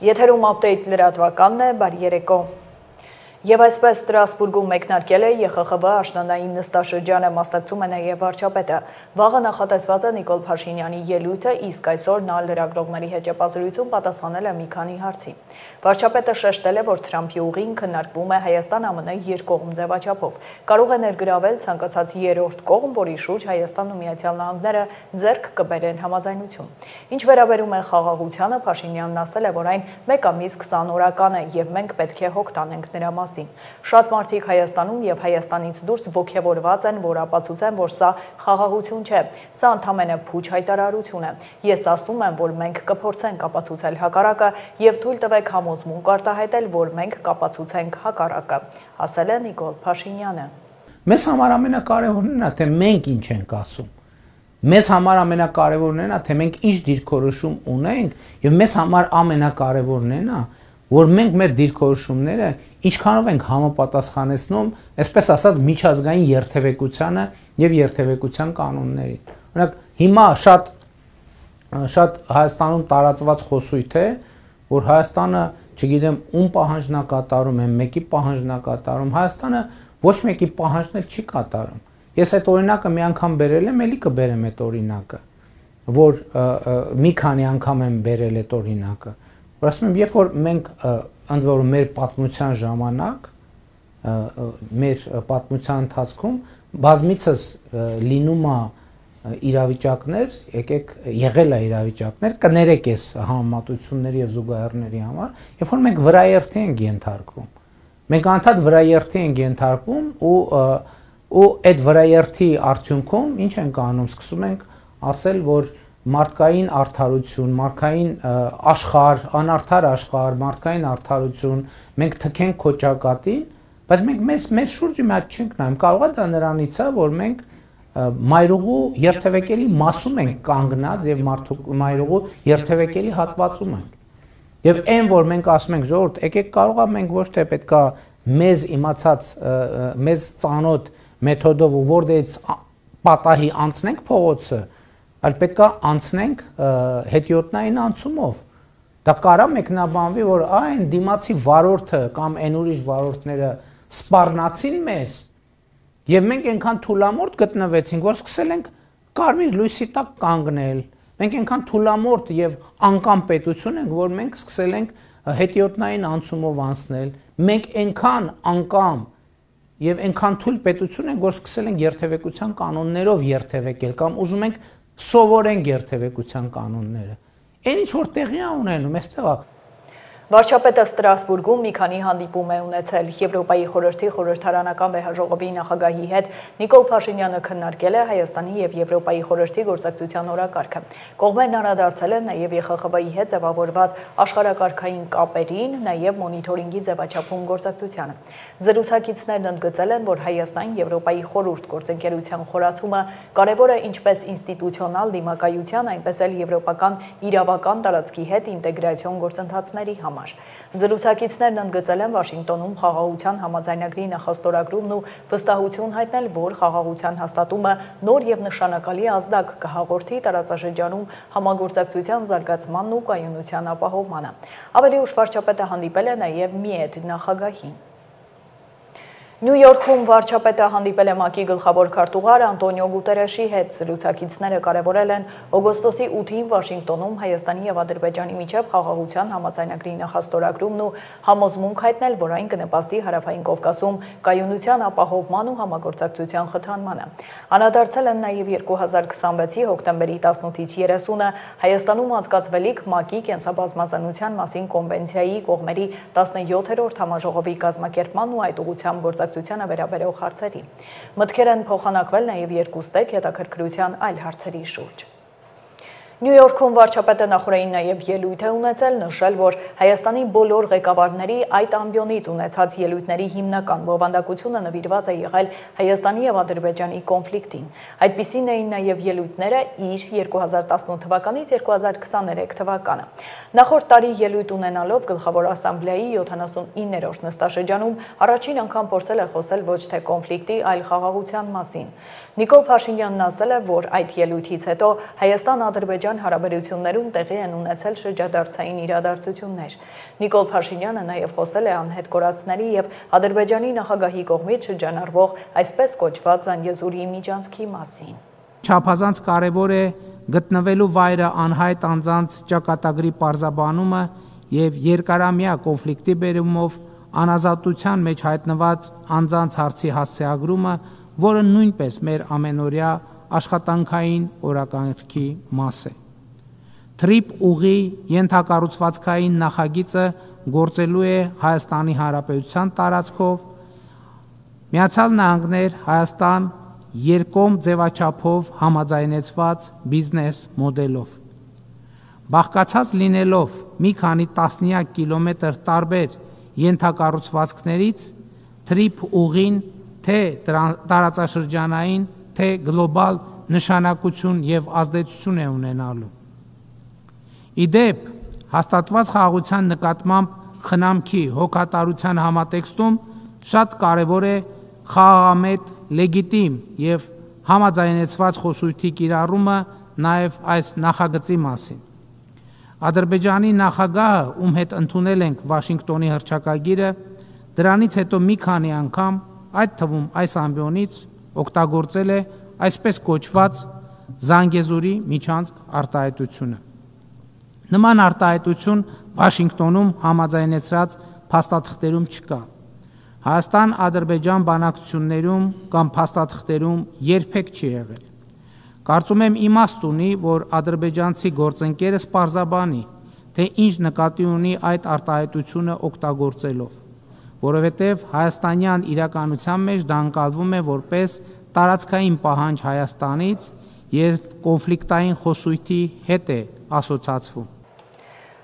Եթերում ապդեյթ լրատվականն է, բարի երեկո։ Եվ այսպես Ստրասբուրգում մեկնարկել է ԵԽԽՎ աշնանային նստաշրջանը, մասնակցում է նաև վարչապետը։ Վաղը նախատեսված է Նիկոլ Փաշինյանի ելույթը, իսկ այսօր նա լրագրողների հետ ճեպազրույցում պատասխանել է մի քանի հարցի։ Վարչապետը շեշտել է, որ Թրամփի ուղին քննարկվում է Հայաստան-ԱՄՆ երկկողմ ձևաչափով։ Կարող է ներգրավել ցանկացած երրորդ կողմ, որի շուրջ Հայաստանն ու Միացյալ Նահանգները ձեռք կբերեն համաձայնություն։ Ինչ վերաբերում է խաղաղությանը, Փաշինյանն ասել է, որ այն 1 ամիս 20 օրական է եւ մենք պետք է հոգ տանենք նրա մասին։ Շատ մարդիկ Հայաստանում եւ Հայաստանից դուրս ոգևորված են, որ ապացուցեն, որ սա խաղաղություն չէ, սա ընդամենը փուչ հայտարարություն է։ Ես ասում եմ, որ մենք կփորձենք ապացուցել հակառակը եւ թույլ տվեք համոզմունք արտահայտել, որ մենք կապացուցենք հակառակը, ասել է Նիկոլ Փաշինյանը։ Մեզ համար ամենակարևորն է, թե մենք ինչ ենք ասում։ Մեզ համար ամենակարևորն է, թե մենք ինչ դիրքորոշում ունենք եւ մեզ համար ամենակարևորն է, որ մենք մեր դիրքորոշումները ինչքանով ենք համապատասխանեցնում, այսպես ասած, միջազգային երթևեկությանը եւ երթևեկության կանոններին։ Օրինակ, հիմա շատ Հայաստանում տարածված խոսույթ է, որ Հայաստանը, չգիտեմ, ում պահանջն է կատարում, մեկի պահանջն է կատարում, Հայաստանը ոչ մեկի պահանջն էլ չի կատարում։ Ես այդ օրինակը մի անգամ բերել եմ, էլի կբերեմ այդ օրինակը, որ մի քանի անգամ եմ բերել այդ օրինակը։ Որ ասում եմ, երբ որ մենք ընդ որում մեր պատմության ժամանակ, մեր պատմության ընթացքում բազմիցս լինում է իրավիճակներ, եղել է իրավիճակներ, կներեք այս համեմատությունների եւ զուգահեռների համար, երբ որ մենք վրաերթի ենք ենթարկվում։ Մենք անդադ վրաերթի ենք ենթարկվում ու այդ վրաերթի արդյունքում ինչ ենք անում, սկսում ենք ասել, որ մարդկային արդարություն, մարդկային աշխարհ, անարդար աշխարհ, մարդկային արդարություն, մենք թքենք քո ճակատին, բայց մենք մեր շուրջը մի հատ չենք նայում։ Կարող է դա նրանից է, որ մենք մայրուղու երթևեկելի մասում ենք կանգնած եւ մայրուղու երթևեկելի հատվածում ենք։ Եվ այն, որ մենք ասում ենք ժողովուրդ, եկեք կարող է մենք ոչ թե պետքա մեզ իմացած, մեզ ծանոթ մեթոդով ու որտեղից պատահի անցնենք փողոցը, այլ պետքա անցնենք հետիոտնային անցումով։ Դա կարա մեկնաբանվի, որ այն դիմացի վարորդը կամ այն ուրիշ վարորդները սպառնացին մեզ, եւ մենք այնքան թուլամորտ գտնվեցինք, որ սկսել ենք կարմիր լույսի տակ կանգնել։ Մենք այնքան թուլամորտ եւ անկամ պետություն ենք, որ մենք սկսել ենք հետիոտնային անցումով անցնել։ Մենք այնքան անկամ եւ այնքան թույլ պետություն ենք, որ սկսել ենք երթևեկության կանոններով երթևեկել կամ ուզում ենք սովորենք երթևեկության կանոնները։ Այն ինչ որ տեղի է ունենում, այստեղ է։ Վարչապետը Ստրասբուրգում մի քանի հանդիպում է ունեցել։ Եվրոպայի խորհրդի խորհրդարանական վեհաժողովի նախագահի հետ Նիկոլ Փաշինյանը քննարկել է Հայաստանի եւ Եվրոպայի խորհրդի գործակցության օրակարգը։ Կողմերն անդրադարձել են նաեւ ԵԽԽՎ-ի հետ ձևավորված աշխարհակարգային կապերին, նաեւ մոնիթորինգի ձևաչափում գործակցությանը։ Զրուցակիցներն ընդգծել են, որ Հայաստան-Եվրոպայի խորհուրդ գործընկերության խորացումը կարևոր է ինչպես ինստիտուցիոնալ դիմակայության, այնպես էլ եվրոպական իրավական տարածքի հետ ինտեգրացիոն գործընթացների համար։ Զրուցակիցներն ընդգծել են Վաշինգտոնում խաղաղության համաձայնագրի նախաստորագրումն ու վստահություն հայտնել, որ խաղաղության հաստատումը նոր եւ նշանակալի ազդակ կհաղորդի տարածաշրջանում համագործակցության զարգացմանն ու կայունության ապահովմանը։ Ավելի ուշ վարչապետը հանդիպել է նաեւ ՄԻԵԴ նախագահին։ Նյու Յորքում վարչապետը հանդիպել է ՄԱԿ-ի գլխավոր քարտուղար Անտոնիո Գուտերեշի հետ։ Զրուցակիցները կարևորել են օգոստոսի 8-ին Վաշինգտոնում Հայաստանի եւ Ադրբեջանի միջև խաղաղության համաձայնագրի նախաստորագրումն ու համոզմունք հայտնել, որ այն կնպաստի Հարավային Կովկասում կայունության ապահովման ու համագործակցության խթանմանը։ Անդրադարձել են նաեւ 2026-ի հոկտեմբերի 18-ից 30-ը Հայաստանում անցկացվելիք ՄԱԿ-ի կենսաբազմազանության մասին կոնվենցիայի կողմերի 17-րդ համաժողովի կազմակերպման ու այդ ուղղությամբ գործակցությանը վերաբերող հարցերի։ Մտքեր են փոխանակվել նաև երկուստեք հետաքրքրության այլ հարցերի շուրջ։ Նյու Յորքում վարչապետը նախորդին նաև ելույթ է ունեցել, նշել, որ Հայաստանի բոլոր ղեկավարների այդ ամբիոնից ունեցած ելույթների հիմնական բովանդակությունը նվիրված է եղել Հայաստանի եւ Ադրբեջանի կոնֆլիկտին։ Այդպիսին էին նաև ելույթները իր 2018 թվականից 2023 թվականը։ Նախորդ տարի ելույթ ունենալով Գլխավոր ասամբլեայի 79-րդ նստաշրջանում առաջին անգամ փորձել է խոսել ոչ թե կոնֆլիկտի, այլ խաղաղության մասին։ Նիկոլ Փաշինյանն ասել է, որ այդ ելույթից հետո Հայաստան-Ադրբեջան Ադրբեջան հարաբերություններում տեղի են ունեցել շրջադարձային իրադարձություններ։ Նիկոլ Փաշինյանը նաև խոսել է անհետ կորածների և Ադրբեջանի նախագահի կողմից շրջանառվող այսպես կոչված Զանգեզուրի միջանցքի մասին։ Չափազանց կարևոր է գտնվելու վայրը անհայտ անձանց ճակատագրի պարզաբանումը և երկարամյա կոնֆլիկտի բերումով անազատության մեջ հայտնված անձանց հարցի հասցեագրումը, որը նույնպես մեր ամենօրյա աշխատանքային օրակարգի մաս է։ Թրիփ ուղի ենթակառուցվածքային նախագիծը գործելու է Հայաստանի Հանրապետության տարածքով, Միացյալ Նահանգներ, Հայաստան երկկողմ ձևաչափով համաձայնեցված բիզնես մոդելով։ Բաղկացած լինելով մի քանի տասնյակ կիլոմետր տարբեր ենթակառուցվածքներից, թրիփ ուղին թե տարածաշրջանային, թե գլոբալ նշանակություն և ազդեցություն է ունենալու։ Իդեպ, հաստատված խաղաղության նկատմամբ խնամքի հոգատարության համատեքստում շատ կարևոր է խաղաղամետ, լեգիտիմ և համաձայնեցված խոսույթի կիրառումը նաև այս նախագծի մասին։ Ադրբեջանի նախագահը, ում հետ ընդունել ենք Վաշինգտոնի հռչակագիրը, դրանից հետո մի քանի անգամ, այդ թվում այս ամբիոնից, օգտագործել է այսպես կոչված Զանգեզուրի միջանցք արտահայտությունը։ Նման արտահայտություն Վաշինգտոնում համաձայնեցրած փաստաթղթերում չկա։ Հայաստան-Ադրբեջան բանակցություններում կամ փաստաթղթերում երբեք չի եղել։ Կարծում եմ իմաստ ունի, որ ադրբեջանցի գործընկերս պարզաբանի, թե ինչ նկատի ունի այդ արտահայտությունը օգտագործելով, որովհետև հայաստանյան իրականության մեջ դա ընկալվում է որպես տարածքային պահանջ Հայաստանից և կոնֆլիկտային խոսույթի հետ է ասոցացվում։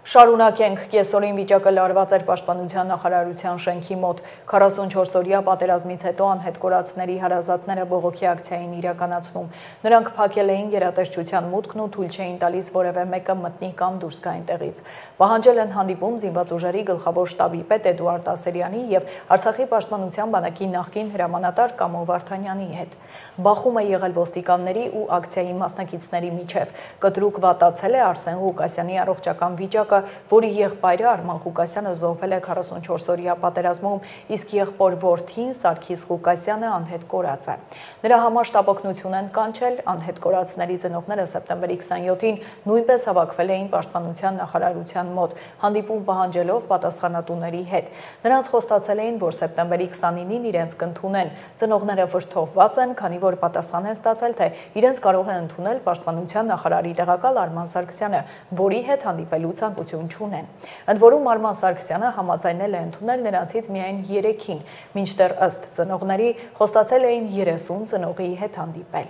Շարունակենք, կեսօրին վիճակը լարված էր Պաշտպանության նախարարության շենքի մոտ 44-օրյա պատերազմից հետո անհետ կորածների հարազատները բողոքի ակցիային իրականացնում։ Նրանք փակել էին գերատեսչության մուտքն ու թույլ չէին տալիս որևէ մեկը մտնի կամ դուրս գա այնտեղից։ Պահանջել են հանդիպում զինված ուժերի գլխավոր շտաբի պետ Էդուարդ Ասերյանի և Արցախի պաշտպանության բանակի նախկին հրամանատար Կամո Վարդանյանի հետ։ Բախում է եղել ոստիկանների ու ակցիայի մասնակիցների միջև։ Կտրուկ վատացել է Արսեն Ղուկասյանի առողջական վիճակը, որի եղբայրը Արման Ղուկասյանը զոհվել է 44-օրյա պատերազմում, իսկ եղբոր որդին Սարգիս Ղուկասյանը անհետ կորած է։ Նրա համար շտապօգնություն են կանչել, անհետ կորածների ծնողները սեպտեմբերի 27-ին նույնպես հավաքվել էին Պաշտպանության նախարարության մոտ, հանդիպում պահանջելով պատասխանատուների հետ։ Նրանց խոստացել էին, որ սեպտեմբերի 29-ին իրենց կընդունեն։ Ծնողները վրդովված են, քանի որ պատասխան են ստացել, թե իրենց կարող է ընդունել Պաշտպանության նախարարի տեղակալ Արման Սարգսյանը, որի հետ հանդիպելու ցանկություն չունեն։ Ընդ որում Արման Սարգսյանը համաձայնել է ընդունել նրանցից միայն 3-ին, մինչդեռ ըստ ծնողների խոստացել էին 30 ծնողի հետ հանդիպել։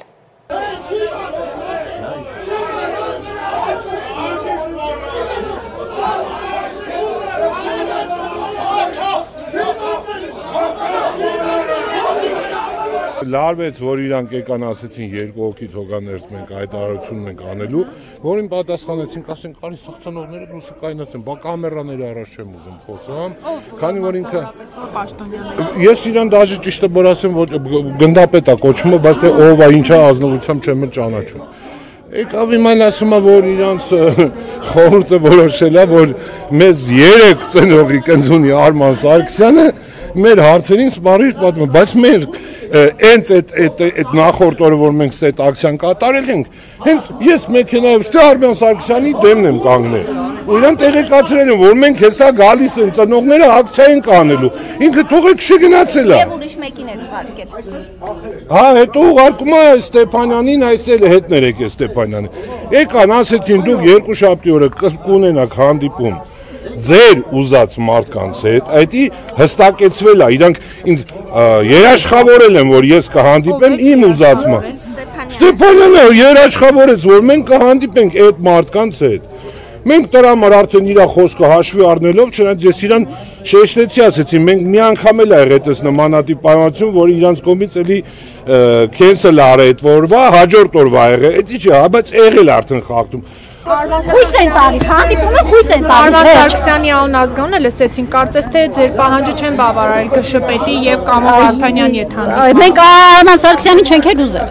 Լարվեց, որ իրանք եկան ասեցին երկու հոգի թողաներց մենք այդ արարությունն ենք անելու, որին պատասխանեցինք, ասենք, արի սաղ ծնողները դուրս կայնացեն, բա կամերաների առաջ չեմ ուզում խոսամ, քանի որ ինքը ես իրան դաժե ճիշտը որ ասեմ, որ գնդապետ է կոչումը, բայց թե ով է, ինչա ազնվությամբ չեմ ճանաչում։ Եկավ իմ ասում է, որ իրանց խորհուրդը որոշել է, որ մեզ 3 ծնողի կընդունի Արման Սարգսյանը, մեր հարցերին սպառիչ պատմում, բայց մեր հենց այդ նախորդ օրը, որ մենք այդ ակցիան կատարել ենք, հենց ես մեքենայով ստե Արման Սարգսյանի դեմն եմ կանգնել։ Ու իրան տեղեկացրել եմ, որ մենք հեսա գալիս են ծնողները ակցիա են կանելու։ Ինքը թողեք շգնացել է։ Եվ ուրիշ մեկին էր ուղարկել։ Հա, հետո ուղարկում է Ստեփանյանին, այսել է հետ ներեք է Ստեփանյանին։ Եկան, ասեցին դուք երկուշաբթի օրը կունենաք հանդիպում ձեր ուզած մարդկանց հետ, այդի հստակեցվել է, իրանք ինձ երաշխավորել են, որ ես կհանդիպեմ իմ ուզածმა։ Ստեփանյանը երաշխավորեց, որ մենք կհանդիպենք այդ մարդկանց հետ։ Մենք դրա համար արդեն իր խոսքը հաշվի առնելով, չնայած ես իրան շեշտեցի, ասեցի, մենք մի անգամ էլ եղել էս նմանատիպ պայմանություն, որ իրանց կողմից էլի քենսել արել այդ օրվա, հաջորդ օրվա եղել, էդի չի, բայց եղել արդեն խախտում։ Խույս են տալիս, հանդիպումը խույս են տալիս։ Արման Սարգսյանի անուն ազգանունը լսեցին, կարծես թե ձեր պահանջը չեն բավարարել Գշպետի եւ Կամո Վարդանյանի հետ հանդիպումը։ Մենք Արման Սարգսյանին չենք էլ ուզել։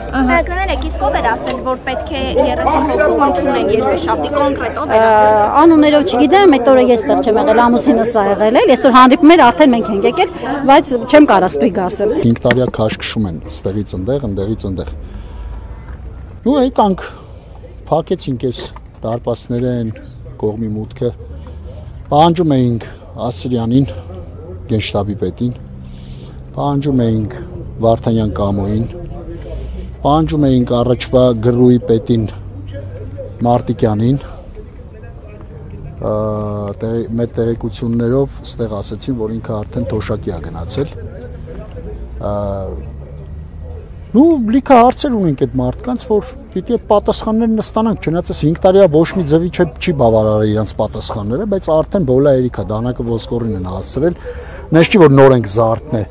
Կներեք, իսկ ով էր ասել, որ պետք է 30 հոգու ընդունեն երբեշաբթի կոնկրետ ով էր ասել։ Անուններով չգիտեմ, այդ օրը ես տեղ չեմ եղել, ամուսինս ա եղել էլ, այսօր հանդիպումներ արդեն մենք ենք եկել, բայց չեմ կարող ստույգ ասել։ 5 տարիա քաշքշում են ստեղից ընդեղ, ընդեղից ընդեղ։ Ու եկանք փակեցինք այս դարպասներեն կողմի մուտքը։ Պահանջում էինք Ասրյանին, գենշտաբի պետին, պահանջում էինք Վարդանյան Կամոյին, պահանջում էինք առաջվա գրուի պետին Մարտիկյանին, մեր տեղեկություններով ստեղ ասեցին, որ ինքը արդեն թոշակի է գնացել։ Ու լիքը հարցեր ունենք այդ մարդկանց, որ պիտի այդ պատասխաններն ստանանք, չնայած 5 տարիա ոչ մի ձևի չի բավարարել իրենց պատասխանները, բայց արդեն բոլա երիքա դանակը ոսկորին են հասցրել, նես չի որ նոր ենք զարթն է։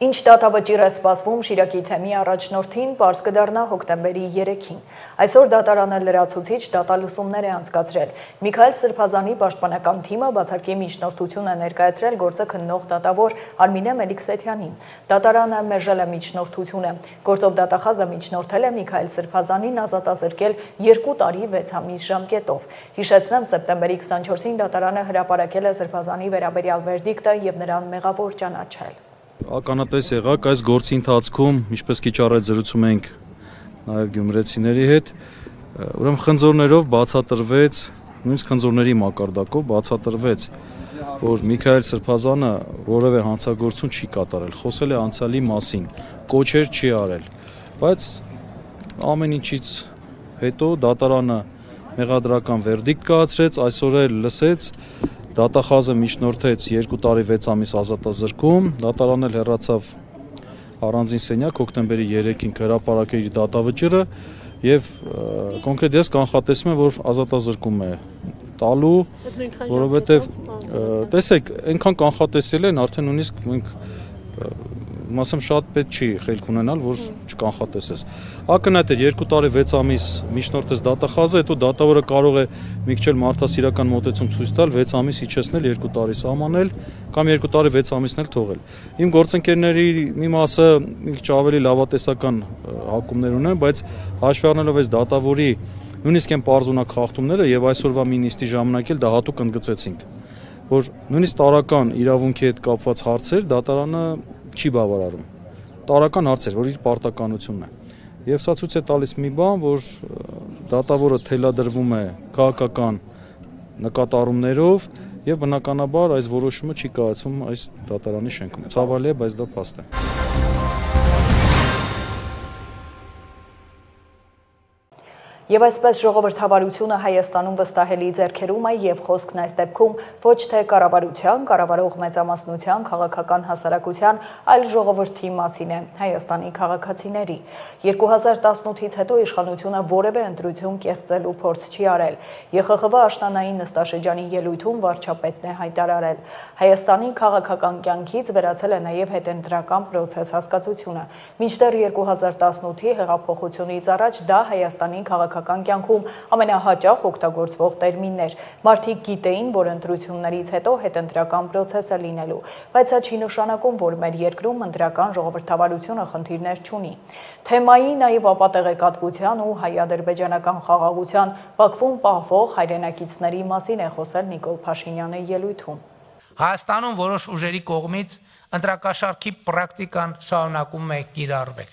Ինչ դատավճիռ է սպասվում Շիրակի թեմի առաջնորդին, պարզ կդառնա հոկտեմբերի 3-ին։ Այսօր դատարանը լրացուցիչ դատալուսումներ է անցկացրել։ Միքայել Սրբազանի պաշտպանական թիմը բացարկի միջնորդություն է ներկայացրել գործը քննող դատավոր Արմինե Մելիքսեթյանին։ Դատարանը մերժել է միջնորդությունը։ Գործով դատախազը միջնորդել է Միքայել Սրբազանին ազատազրկել 2 տարի 6 ամիս ժամկետով։ Հիշեցնեմ, սեպտեմբերի 24-ին դատարանը հրապարակել է Սրբազանի վերաբերյալ վերդիկտը եւ նրան մեղավոր ճանաչել։ Ականատես եղաք այս գործի ընթացքում, ինչպես քիչ առաջ զրուցում ենք նաև գյումրեցիների հետ, ուրեմն խնձորներով բացատրվեց, նույնիսկ խնձորների մակարդակով բացատրվեց, որ Միքայել Սրբազանը որևէ հանցագործություն չի կատարել, խոսել է անցյալի մասին, կոչեր չի արել, բայց ամեն ինչից հետո դատարանը մեղադրական վերդիկտ կայացրեց, այսօր էլ լսեց Դատախազը միջնորդեց 2 տարի 6 ամիս ազատազրկում, դատարանն էլ հեռացավ առանձին սենյակ հոկտեմբերի 3-ին հրապարակել իր դատավճիռը եւ կոնկրետ ես կանխատեսում եմ, որ ազատազրկում է տալու, որովհետեւ տեսեք, այնքան կանխատեսել են, արդեն նույնիսկ մենք մասեմ շատ պետք չի խելք ունենալ, որ չկանխատեսես։ Ակնհայտ է 2 տարի 6 ամիս միջնորդեց դատախազը, հետո դատավորը կարող է մի քիչ մարդասիրական մոտեցում ցույց տալ, 6 ամիս իջեցնել, 2 տարի սահմանել կամ 2 տարի 6 ամիսն էլ թողել։ Իմ գործընկերների մի մասը մի քիչ ավելի լավատեսական հակումներ ունեն, բայց հաշվի առնելով այս դատավորի նույնիսկ այն պարզունակ խախտումները եւ այսօրվա մի նիստի ժամանակ էլ դա հատուկ ընդգծեցինք, որ նույնիսկ տարական իրավունքի հետ կապված հարցեր դատարանը չի բավարարում։ Տարական հարցեր, որ իր պարտականությունն է։ Եվ սա ցույց է տալիս մի բան, որ դատավորը թելադրվում է քաղաքական նկատառումներով եւ բնականաբար այս որոշումը չի կայացվում այս դատարանի շենքում։ Ցավալի է, բայց դա փաստ է։ Եվ այսպես ժողովրդավարությունը Հայաստանում վստահելի ձեռքերում է եւ խոսքն այս դեպքում ոչ թե կառավարության, կառավարող մեծամասնության, քաղաքական հասարակության, այլ ժողովրդի մասին է, Հայաստանի քաղաքացիների։ 2018-ից հետո իշխանությունը որևէ ընտրություն կեղծելու փորձ չի արել։ ԵԽԽՎ աշնանային նստաշրջանի ելույթում վարչապետն է հայտարարել։ Հայաստանի քաղաքական կյանքից վերացել է նաեւ հետընտրական պրոցես հասկացությունը։ Մինչդեռ 2018-ի հեղափոխությունից առաջ դա Հայաստանի քաղաքական կյանքում ամենահաճախ օգտագործվող տերմիններ։ Մարդիկ գիտեին, որ ընտրություններից հետո հետընտրական պրոցես է լինելու, բայց սա չի նշանակում, որ մեր երկրում ընտրական ժողովրդավարությունը խնդիրներ չունի։ Թեմայի նաև ապատեղեկատվության ու հայ-ադրբեջանական խաղաղության Բաքվում պահվող հայրենակիցների մասին է խոսել Նիկոլ Փաշինյանը ելույթում։ Հայաստանում որոշ ուժերի կողմից ընտրակաշառքի պրակտիկան շարունակում է կիրառվել։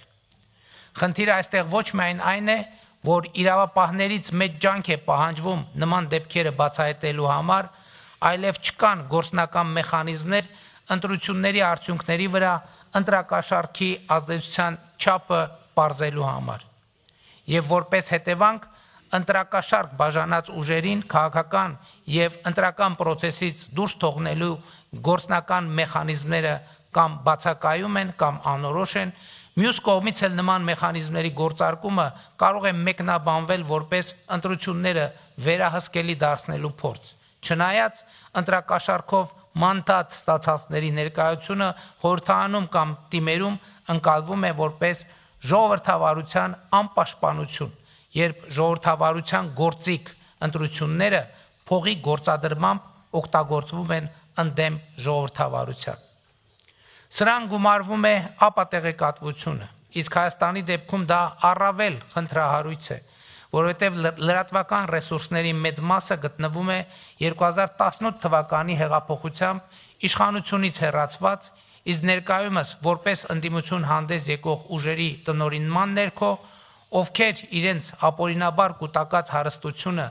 Խնդիրը այստեղ ոչ միայն այն է, որ իրավապահներից մեծ ջանք է պահանջվում նման դեպքերը բացահայտելու համար, այլև չկան գործնական մեխանիզմներ ընտրությունների արդյունքների վրա ընտրակաշառքի ազդեցության չափը պարզելու համար։ Եվ որպես հետևանք ընտրակաշառք բաժանած ուժերին քաղաքական եւ ընտրական պրոցեսից դուրս թողնելու գործնական մեխանիզմները կամ բացակայում են կամ անորոշ են, մյուս կողմից էլ նման մեխանիզմների գործարկումը կարող է մեկնաբանվել որպես ընտրությունները վերահսկելի դարձնելու փորձ։ Չնայած ընտրակաշառքով մանտատ ստացածների ներկայությունը խորհրդանում կամ տիմերում ընկալվում է որպես ժողովրդավարության անպաշտպանություն, երբ ժողովրդավարության գործիք ընտրությունները փողի գործադրմամբ օգտագործվում են ընդդեմ ժողովրդավարության։ Սրան գումարվում է ապատեղեկատվությունը, իսկ Հայաստանի դեպքում դա առավել խնդրահարույց է, որովհետև լրատվական ռեսուրսների մեծ մասը գտնվում է 2018 թվականի հեղափոխությամբ իշխանությունից հեռացված, իսկ ներկայումս որպես ընդդիմություն հանդես եկող ուժերի տնօրինման ներքո, ովքեր իրենց ապօրինաբար կուտակած հարստությունը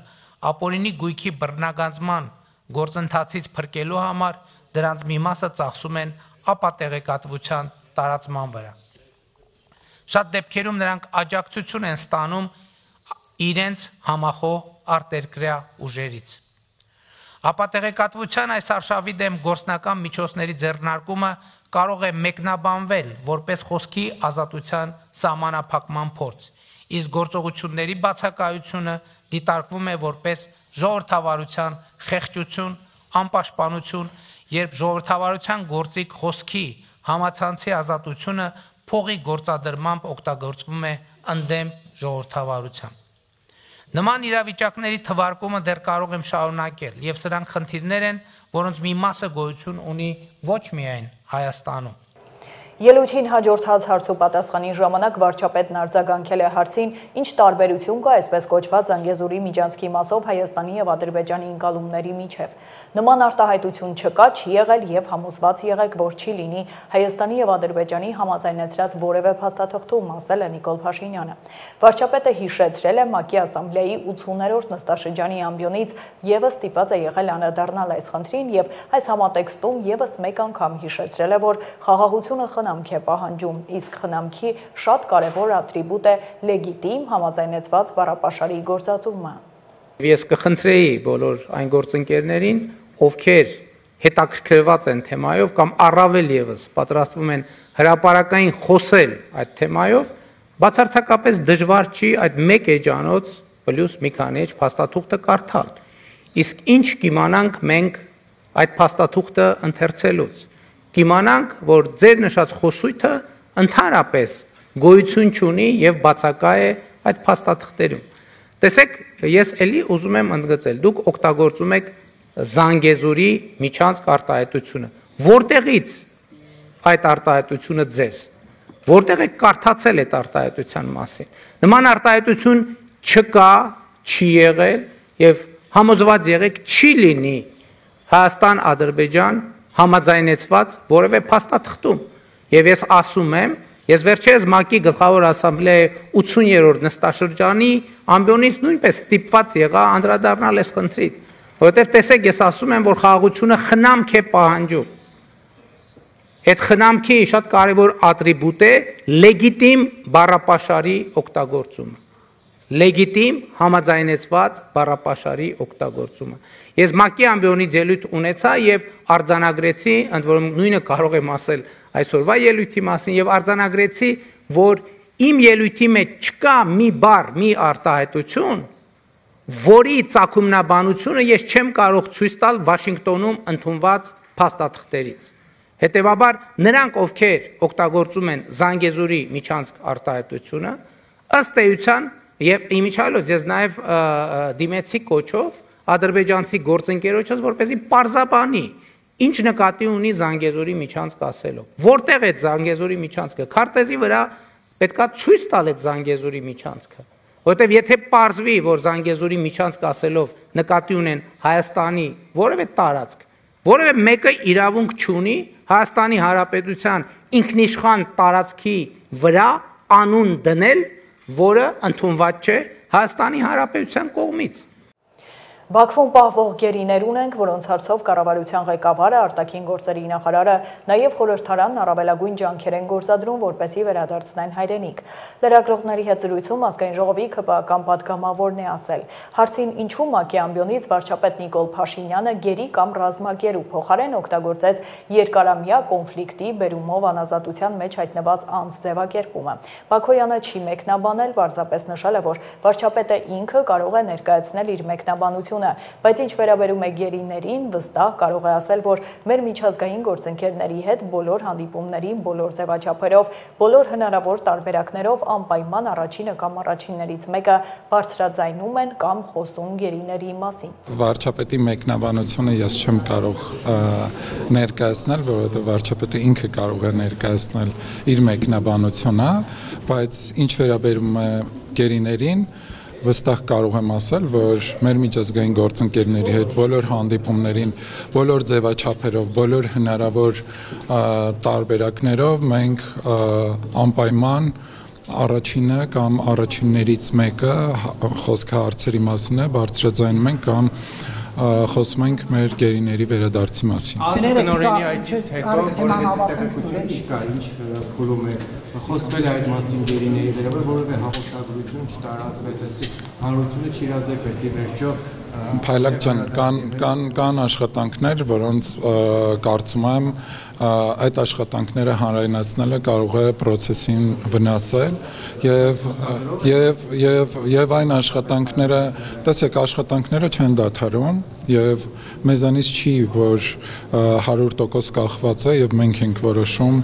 ապօրինի գույքի բռնագանձման գործընթացից փրկելու համար դրանց մի մասը ծախսում են ապատեղեկատվության տարածման վրա։ Շատ դեպքերում նրանք աջակցություն են ստանում իրենց համախոհ արտերկրյա ուժերից։ Ապատեղեկատվության այս արշավի դեմ գործնական միջոցների ձեռնարկումը կարող է մեկնաբանվել որպես խոսքի ազատության սահմանափակման փորձ, իսկ գործողությունների բացակայությունը դիտարկվում է որպես ժողովրդավարության խեղճություն, անպաշտպանություն, երբ ժողովրդավարության գործիք խոսքի համացանցի ազատությունը փողի գործադրմամբ օգտագործվում է ընդդեմ ժողովրդավարության։ Նման իրավիճակների թվարկումը դեռ կարող եմ շարունակել, եւ սրանք խնդիրներ են, որոնց մի մասը գոյություն ունի ոչ միայն Հայաստանում։ Ելույթին հաջորդած հարցու պատասխանի ժամանակ վարչապետն արձագանքել է հարցին, ինչ տարբերություն կա այսպես կոչված Զանգեզուրի միջանցքի մասով Հայաստանի եւ Ադրբեջանի ընկալումների միջև։ Նման արտահայտություն չկա, չի եղել եւ համոզված եղեք, որ չի լինի Հայաստանի եւ Ադրբեջանի համաձայնեցրած որևէ փաստաթղթում, ասել է Նիկոլ Փաշինյանը։ Վարչապետը հիշեցրել է ՄԱԿ-ի ասամբլեայի 80-րդ նստաշրջանի ամբիոնից եւս ստիպված է եղել անդրադառնալ այս խնդրին եւ այս համատեքստում եւս մեկ անգամ հիշեցրել է, որ խաղաղությունը խնամք է պահանջում, իսկ խնամքի շատ կարևոր ատրիբուտ է լեգիտիմ համաձայնեցված բառապաշարի գործածումը։ Ես կխնդրեի բոլոր այն գործընկերներին, ովքեր հետաքրքրված են թեմայով կամ առավել եւս պատրաստվում են հրապարակային խոսել այդ թեմայով, բացարձակապես դժվար չի այդ մեկ էջանոց պլյուս մի քանի էջ փաստաթուղթը կարդալ։ Իսկ ինչ կիմանանք մենք այդ փաստաթուղթը ընթերցելուց։ Կիմանանք, որ ձեր նշած խոսույթը ընդհանրապես գոյություն չունի եւ բացակա է այդ փաստաթղթերում։ Տեսեք, ես էլի ուզում եմ ընդգծել, դուք օգտագործում եք Զանգեզուրի միջանցք արտահայտությունը։ Որտեղից այդ արտահայտությունը ձեզ։ Որտեղ եք կարդացել այդ արտահայտության մասին։ Նման արտահայտություն չկա, չի եղել եւ համոզված եղեք չի լինի Հայաստան-Ադրբեջան համաձայնեցված որևէ փաստաթղթում։ Եվ ես ասում եմ, ես վերջերս ՄԱԿ-ի գլխավոր ասամբլեայի 80-րդ նստաշրջանի ամբիոնից նույնպես ստիպված եղա անդրադառնալ այս խնդրին, որովհետև տեսեք, ես ասում եմ, որ խաղաղությունը խնամք է պահանջում։ Այդ խնամքի շատ կարևոր ատրիբուտ է լեգիտիմ բառապաշարի օգտագործումը։ Լեգիտիմ համաձայնեցված բառապաշարի օգտագործումը։ Ես ՄԱԿ-ի ամբիոնից ելույթ ունեցա եւ արձանագրեցի, ընդ որում նույնը կարող եմ ասել այսօրվա ելույթի մասին եւ արձանագրեցի, որ իմ ելույթի մեջ չկա մի բառ, մի արտահայտություն, որի ծագումնաբանությունը ես չեմ կարող ցույց տալ Վաշինգտոնում ընդունված փաստաթղթերից։ Հետևաբար նրանք, ովքեր օգտագործում են Զանգեզուրի միջանցք արտահայտությունը, ըստ էության եւ իմիջիալոց ես նաեւ դիմեցի կոչով ադրբեջանցի գործընկերոջս, որպեսզի պարզաբանի ինչ նկատի ունի Զանգեզուրի միջանցք ասելով։ Որտեղ է Զանգեզուրի միջանցքը։ Քարտեզի վրա պետքա ցույց տալ այդ Զանգեզուրի միջանցքը։ Որտեւ եթե պարզվի, որ Զանգեզուրի միջանցք ասելով նկատի ունեն Հայաստանի որևէ տարածք, որևէ մեկը իրավունք չունի Հայաստանի Հանրապետության ինքնիշխան տարածքի վրա անուն դնել, որը ընդունված չէ Հայաստանի Հանրապետության կողմից։ Բաքվում պահվող գերիներ ունենք, որոնց հարցով կառավարության ղեկավարը, արտաքին գործերի նախարարը, նաև խորհրդարանն առավելագույն ջանքեր են գործադրում, որպեսզի վերադարձնեն հայրենիք։ Լրագրողների հետ զրույցում ազգային ժողովի ԿՊԱ-ական պատգամավորն է ասել. Հարցին ինչու ՄԱԿ-ի ամբիոնից վարչապետ Նիկոլ Փաշինյանը գերի կամ ռազմագերու փոխարեն օգտագործեց երկարամյա կոնֆլիկտի բերումով անազատության մեջ հայտնված անձ ձևակերպումը։ Բաքոյանը չի մեկնաբանել, պարզապես նշել է, որ վարչապետը ինքը կարող է ներկայացնել իր մեկնաբանությունը կառավարությունը, բայց ինչ վերաբերում է գերիներին, վստահ կարող է ասել, որ մեր միջազգային գործընկերների հետ բոլոր հանդիպումներին, բոլոր ձևաչափերով, բոլոր հնարավոր տարբերակներով անպայման առաջինը կամ առաջիններից մեկը բարձրաձայնում են կամ խոսում գերիների մասին։ Վարչապետի մեկնաբանությունը ես չեմ կարող ներկայացնել, որովհետև վարչապետը ինքը կարող է ներկայացնել իր մեկնաբանությունը, բայց ինչ վերաբերում է գերիներին, վստահ կարող եմ ասել, որ մեր միջազգային գործընկերների հետ բոլոր հանդիպումներին, բոլոր ձևաչափերով, բոլոր հնարավոր տարբերակներով մենք անպայման առաջինը կամ առաջիններից մեկը խոսքը հարցերի մասին է, բարձրաձայնում ենք կամ խոսում ենք մեր գերիների վերադարձի մասին։ Տնօրենի այցից հետո որևէ տեղեկություն չկա, ինչ փուլում է խոսվել այդ մասին գերիների վերաբերյալ, որևէ հաղորդագրություն չտարածվեց, այսինքն հանրությունը չիրազեկվեց, ի վերջո Փայլակ ջան, կան աշխատանքներ, որոնց կարծում եմ այդ աշխատանքները հանրայնացնելը կարող է process-ին վնասել եւ այն աշխատանքները, տեսեք, աշխատանքները չեն դադարում եւ մեզանից չի, որ 100% կախված է եւ մենք ենք որոշում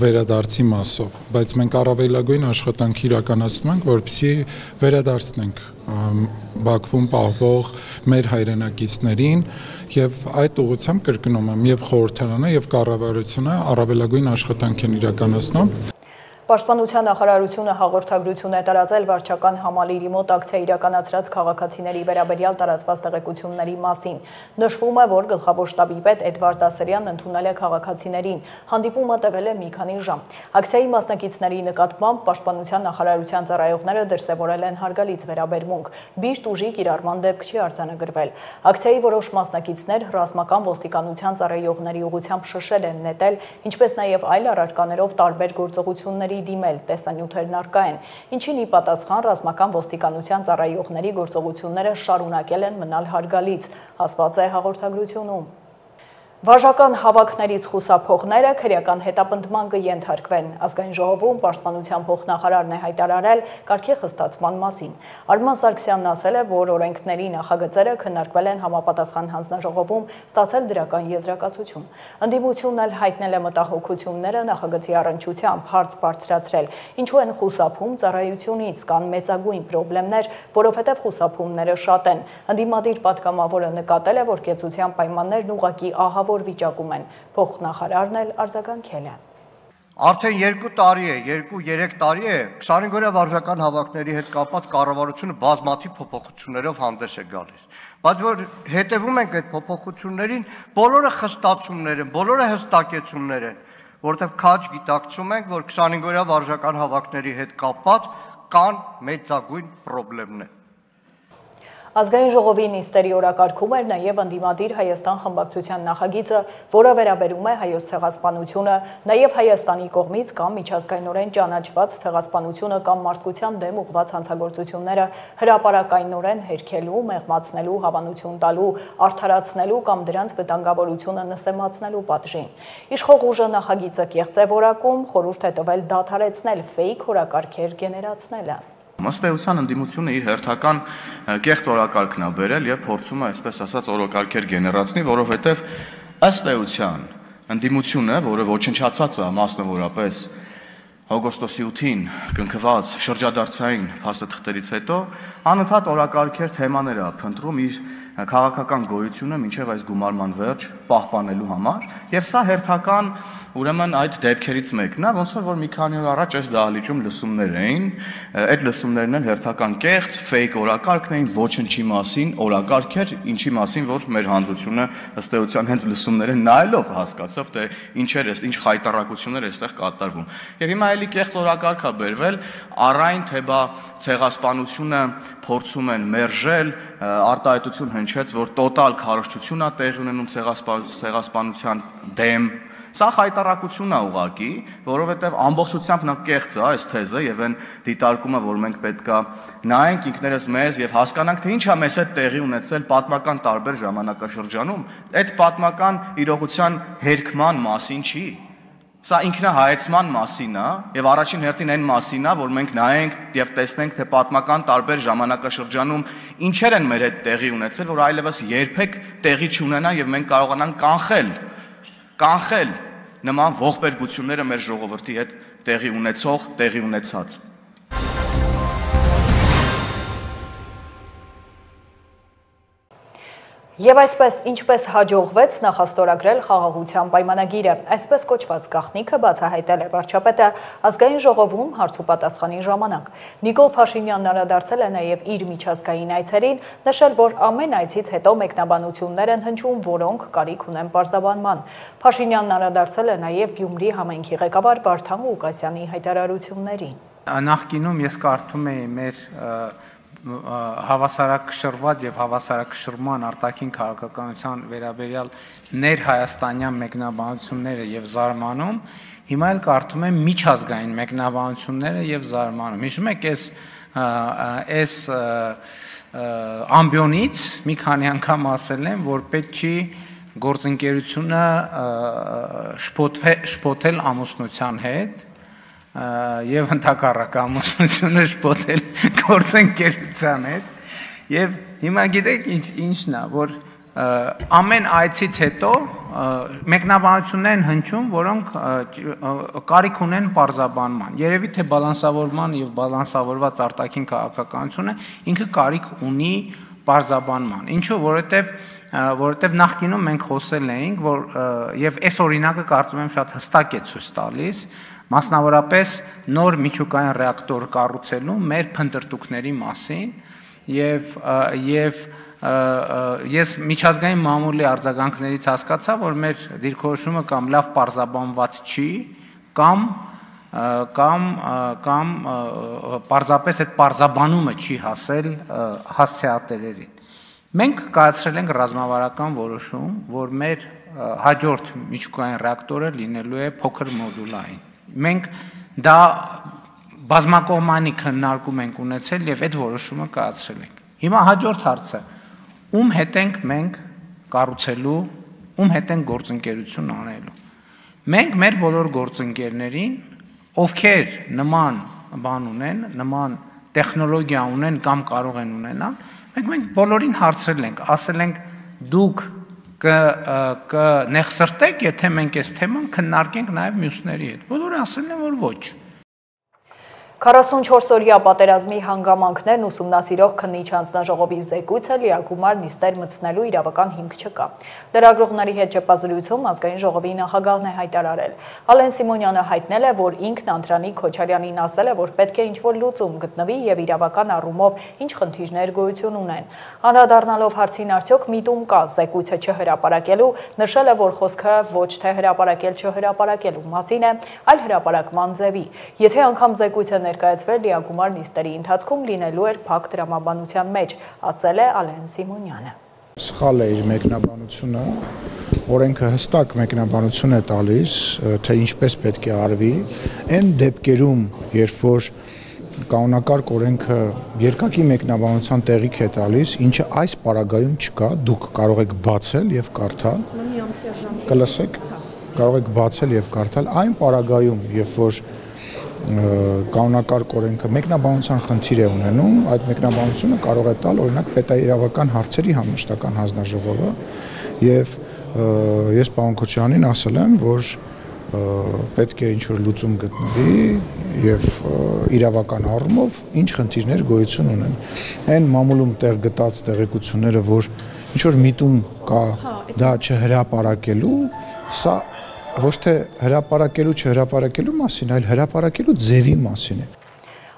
վերադարձի մասով, բայց մենք առավելագույն աշխատանք իրականացնում ենք, որպեսզի վերադարձնենք Բաքվում պահվող մեր հայրենակիցներին եւ այդ ուղղությամբ կրկնում եմ եւ խորհրդարանը եւ կառավարությունը առավելագույն աշխատանք են իրականացնում։ Պաշտպանության նախարարությունը հաղորդագրություն է տարածել վարչական համալիրի մոտ ակցիա իրականացրած քաղաքացիների վերաբերյալ տարածված տեղեկությունների մասին։ Նշվում է, որ գլխավոր շտաբի պետ Էդվարդ Ասերյանն ընդունել է քաղաքացիներին։ Հանդիպումը տևել է մի քանի ժամ։ Ակցիայի մասնակիցների նկատմամբ Պաշտպանության նախարարության ծառայողները դրսևորել են հարգալից վերաբերմունք։ Բիշտ ուժի կիրառման դեպք չի արձանագրվել։ Ակցիայի որոշ մասնակիցներ ռազմական ոստիկանության ծառայողների ուղղությամբ շշեր են նետել, ինչպես նաև այլ առարկաներով տարբեր գործողությունների դիմել, տեսանյութերն առկա են, ինչին ի պատասխան ռազմական ոստիկանության ծառայողների գործողությունները շարունակել են մնալ հարգալից, ասված է հաղորդագրությունում։ Վարժական հավաքներից խուսափողները քրեական հետապնդման կենթարկվեն։ Ազգային ժողովում պաշտպանության փոխնախարարն է հայտարարել կարգի խստացման մասին։ Արման Սարգսյանն ասել է, որ օրենքների նախագծերը քննարկվել են համապատասխան հանձնաժողովում, ստացել դրական եզրակացություն։ Ընդդիմությունն էլ հայտնել է մտահոգությունները նախագծի առնչությամբ, հարց բարձրացրել, ինչու են խուսափում ծառայությունից, կան մեծագույն խնդիրներ, որովհետև խուսափումները շատ են։ Ընդդիմադիր պատգամավորը նկատել է, որ կեցության պայմաններն ուղղակի ահավոր վիճակում են, փոխնախարարն էլ արձագանքել է։ Արդեն 2 տարի է, 2-3 տարի է 25-օրյա վարժական հավաքների հետ կապված կառավարությունը բազմաթիվ փոփոխություններով հանդես է գալիս։ Բայց որ հետևում ենք այդ փոփոխություններին, բոլորը խստացումներ են, բոլորը հստակեցումներ են, որովհետև քաջ գիտակցում ենք, որ 25-օրյա վարժական հավաքների հետ կապված կան մեծագույն խնդիրներ։ Ազգային ժողովի նիստերի օրակարգում էր նաև ընդդիմադիր Հայաստան խմբակցության նախագիծը, որը վերաբերում է հայոց ցեղասպանությունը, նաև Հայաստանի կողմից կամ միջազգայինորեն ճանաչված ցեղասպանությունը կամ մարդկության դեմ ուղղված հանցագործությունները հրապարակայնորեն հերքելու, մեղմացնելու, հավանություն տալու, արդարացնելու կամ դրանց վտանգավորությունը նսեմացնելու պատժին։ Իշխող ուժը նախագիծը կեղծ է որակում, խորհուրդ է տվել դադարեցնել ֆեյք օրակարգեր գեներացնելը։ Ըստ էության ընդդիմությունը իր հերթական կեղծ օրակարգն է բերել եւ փորձում է, այսպես ասած, օրակարգեր գեներացնի, որովհետեւ ըստ էության ընդդիմությունը, որը ոչնչացած է մասնավորապես օգոստոսի 8-ին կնքված շրջադարձային փաստաթղթերից հետո, անընդհատ օրակարգեր թեմաներ է փնտրում իր քաղաքական գոյությունը մինչև այս գումարման վերջ պահպանելու համար, եւ սա հերթական ուրեմն այդ դեպքերից մեկն է, ոնց որ մի քանի օր առաջ այս դահլիճում լսումներ էին, այդ լսումներն էլ հերթական կեղծ, ֆեյք օրակարգն էին, ոչնչի մասին օրակարգեր, ինչի մասին որ մեր հանրությունը ըստ էության հենց լսումները նայելով հասկացավ, թե ինչեր է, ինչ խայտառակություններ այստեղ կատարվում։ Եվ հիմա էլի կեղծ օրակարգ է բերվել, առայն թե բա ցեղասպանությունը փորձում են մերժել, արտահայտություն հնչեց, որ տոտալ քարոզչություն է տեղի ունենում ցեղասպանության դեմ։ Սա խայտառակություն է ուղղակի, որովհետև ամբողջությամբ նա կեղծ է այս թեզը եւ այն դիտարկումը, որ մենք պետքա նայենք ինքներս մեզ եւ հասկանանք, թե ինչ է մեզ հետ տեղի ունեցել պատմական տարբեր ժամանակաշրջանում, այդ պատմական իրողության հերքման մասին չի։ Սա ինքնահայեցման մասին է եւ առաջին հերթին այն մասին է, որ մենք նայենք եւ տեսնենք, թե պատմական տարբեր ժամանակաշրջանում ինչեր են մեր հետ տեղի ունեցել, որ այլևս երբեք տեղի չունենա եւ մենք կարողանանք կանխել նման ողբերգությունները մեր ժողովրդի հետ տեղի ունեցած։ Եվ այսպես, ինչպես հաջողվեց նախաստորագրել խաղաղության պայմանագիրը, այսպես կոչված գաղտնիքը բացահայտել է վարչապետը ազգային ժողովում հարցուպատասխանի ժամանակ։ Նիկոլ Փաշինյանն անդրադարձել է նաև իր միջազգային այցերին, նշել, որ ամեն այցից հետո մեկնաբանություններ են հնչում, որոնք կարիք ունեն պարզաբանման։ Փաշինյանն անդրադարձել է նաև Գյումրի համայնքի ղեկավար Վարդան Ղուկասյանի հայտարարություններին։ Նախկինում ես կարդում էի մեր հավասարակշռված եւ հավասարակշռման արտաքին քաղաքականության վերաբերյալ ներհայաստանյան մեկնաբանությունները եւ զարմանում, հիմա էլ կարդում եմ միջազգային մեկնաբանությունները եւ զարմանում։ Հիշում եք այս ամբիոնից մի քանի անգամ ասել եմ, որ պետք չի գործընկերությունը շփոթել ամուսնության հետ եւ ընդհակառակ ամուսնությունը շփոթել գործընկերության հետ եւ հիմա գիտեք ինչն է, որ ամեն այցից հետո մեկնաբանություններ են հնչում, որոնք կարիք ունեն պարզաբանման։ Երևի թե բալանսավորման եւ բալանսավորված արտաքին քաղաքականությունը ինքը կարիք ունի պարզաբանման։ Ինչու, որովհետեւ նախկինում մենք խոսել էինք, որ եւ այս օրինակը կարծում եմ շատ հստակ է ցույց տալիս, մասնավորապես նոր միջուկային ռեակտոր կառուցելու մեր փնտրտուքների մասին եւ ես միջազգային մամուլի արձագանքներից հասկացա, որ մեր դիրքորոշումը կամ լավ պարզաբանված չի, կամ պարզապես այդ պարզաբանումը չի հասել հասցեատերերին։ Մենք կայացրել ենք ռազմավարական որոշում, որ մեր հաջորդ միջուկային ռեակտորը լինելու է փոքր մոդուլային։ Մենք դա բազմակողմանի քննարկում ենք ունեցել եւ այդ որոշումը կայացրել ենք։ Հիմա հաջորդ հարցը՝ ում հետ ենք մենք կառուցելու, ում հետ ենք գործընկերություն անելու։ Մենք մեր բոլոր գործընկերներին, ովքեր նման բան ունեն, նման տեխնոլոգիա ունեն կամ կարող են ունենալ, մենք բոլորին հարցրել ենք, ասել ենք դուք կնեղսրտեք, եթե մենք այս թեման քննարկենք նաև մյուսների հետ։ Բոլորը ասել են, որ ոչ։ 44-օրյա պատերազմի հանգամանքներն ուսումնասիրող քննիչ հանձնաժողովի զեկույցը լիակումար նիստեր մտցնելու իրավական հիմք չկա։ Լրագրողների հետ ճեպազրույցում ազգային ժողովի նախագահն է հայտարարել։ Ալեն Սիմոնյանը հայտնել է, որ ինքն Անդրանիկ Քոչարյանին ասել է, որ պետք է ինչ-որ լուծում գտնվի եւ իրավական առումով ինչ խնդիրներ գոյություն ունեն։ Անդրադառնալով հարցին արդյոք միտում կա զեկույցը չհրապարակելու, նշել է, որ խոսքը ոչ թե հրապարակել չհրապարակելու մասին է, այլ հրապարակման ձևի։ Եթե անգամ զեկույցը ներկայացվել լիակումար նիստերի ընթացքում լինելու էր փակ դրամաբանության մեջ, ասել է Ալեն Սիմոնյանը։ Սխալ է իր մեկնաբանությունը, օրենքը հստակ մեկնաբանություն է տալիս, թե ինչպես պետք է արվի, այն դեպքերում, երբ որ կանոնակարգ օրենքը երկակի մեկնաբանության տեղիք է տալիս, ինչը այս պարագայում չկա, դուք կարող եք բացել եւ կարդալ, կլսեք, կարող եք բացել եւ կարդալ այն պարագայում, երբ որ կանոնակարգ օրենքը մեկնաբանության խնդիր է ունենում, այդ մեկնաբանությունը կարող է տալ օրինակ պետաիրավական հարցերի համաշտական հանձնաժողովը եւ ես պարոն Քոչարյանին ասել եմ, որ պետք է ինչ-որ լուծում գտնվի եւ իրավական առումով ինչ խնդիրներ գոյություն ունեն։ Այն մամուլում տեղ գտած տեղեկությունները, որ ինչ-որ միտում կա դա չհրապարակելու, սա ոչ թե հրապարակելու չհրապարակելու մասին, այլ հրապարակելու ձևի մասին է։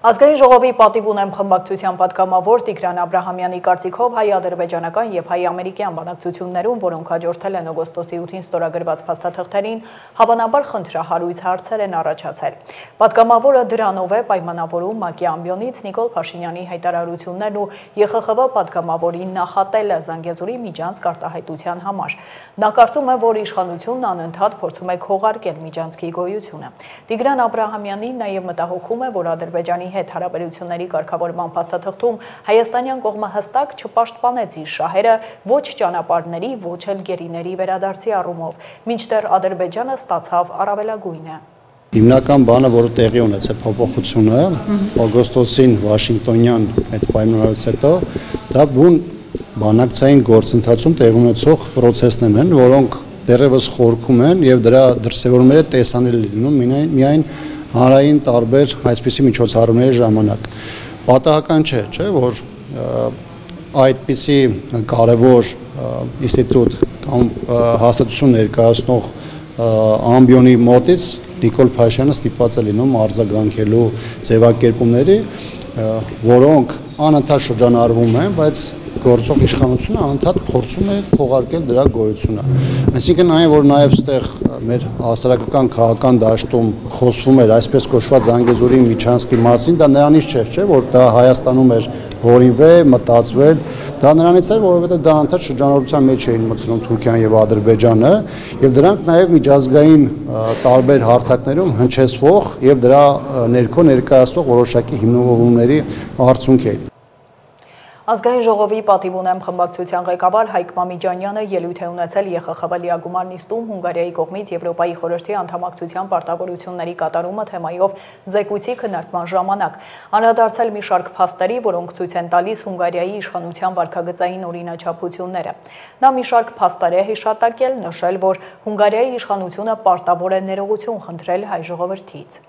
Ազգային ժողովի պատիվ ունեմ խմբակցության պատգամավոր Տիգրան Աբրահամյանի կարծիքով հայ-ադրբեջանական եւ հայ-ամերիկյան բանակցություններում, որոնք հաջորդել են օգոստոսի 8-ին ստորագրված փաստաթղթերին, հավանաբար խնդրահարույց հարցեր են առաջացել։ Պատգամավորը դրանով է պայմանավորում ՄԱԿ-ի ամբիոնից Նիկոլ Փաշինյանի հայտարարություններն ու ԵԽԽՎ պատգամավորի նախատելը Զանգեզուրի միջանցք արտահայտության համար։ Նա կարծում է, որ իշխանությունն անընդհատ փորձում է քողարկել միջանցքի գոյությունը։ Տիգրան Աբրահամյանին նաեւ մտահոգում է, որ Ադրբեջանի հետ հարաբերությունների կարգավորման փաստաթղթում հայաստանյան կողմը հստակ չպաշտպանեց իր շահերը ոչ ճանապարհների, ոչ էլ գերիների վերադարձի առումով, մինչդեռ Ադրբեջանը ստացավ առավելագույնը։ Հիմնական բանը, որը տեղի ունեցավ փոփոխությունը օգոստոսին Վաշինգտոնյան այդ պայմանավորից հետո, դա բուն բանակցային գործընթացում տեղի ունեցող process-ներ են, որոնք դեռևս խորքում են եւ դրա դրսեւորումները տեսանելի լինում միայն հանրային տարբեր այսպիսի միջոցառումների ժամանակ։ Պատահական չէ, որ այդպիսի կարևոր ինստիտուտ կամ հաստատություն ներկայացնող ամբիոնի մոտից Նիկոլ Փաշյանը ստիպված է լինում արձագանքելու ձևակերպումների, որոնք անընդհատ շրջանառվում են, բայց գործող իշխանությունը անընդհատ փորձում է փոխարկել դրա գոյությունը։ Այսինքն այն, որ նաև այստեղ մեր հասարակական քաղաքական դաշտում խոսվում էր այսպես կոչված Զանգեզուրի Միչանսկի մասին, դա նրանից չէ, որ դա Հայաստանում էր հորինվել, մտածվել, դա նրանից էր, որովհետև դա անընդհատ շրջանառության մեջ էին մտցնում Թուրքիան եւ Ադրբեջանը, եւ դրանք նաև միջազգային տարբեր հարթակներում հնչեցվող եւ դրա ներքո ներկայացվող որոշակի հիմնավորումների արդյունք էին։ Ազգային ժողովի պատիվ ունեմ խմբակցության ղեկավար Հայկ Մամիջանյանը ելույթ է ունեցել ԵԽԽՎ լիագումար նիստում Հունգարիայի կողմից Եվրոպայի խորհրդի անդամակցության պարտավորությունների կատարումը թեմայով զեկույցի քննարկման ժամանակ։ Անդրադարձել մի շարք փաստերի, որոնք ցույց են տալիս Հունգարիայի իշխանության վարքագծային օրինաչափությունները։ Նա մի շարք փաստեր է հիշատակել, նշել, որ Հունգարիայի իշխանությունը պարտավոր է ներողություն խնդրել հայ ժողովրդից։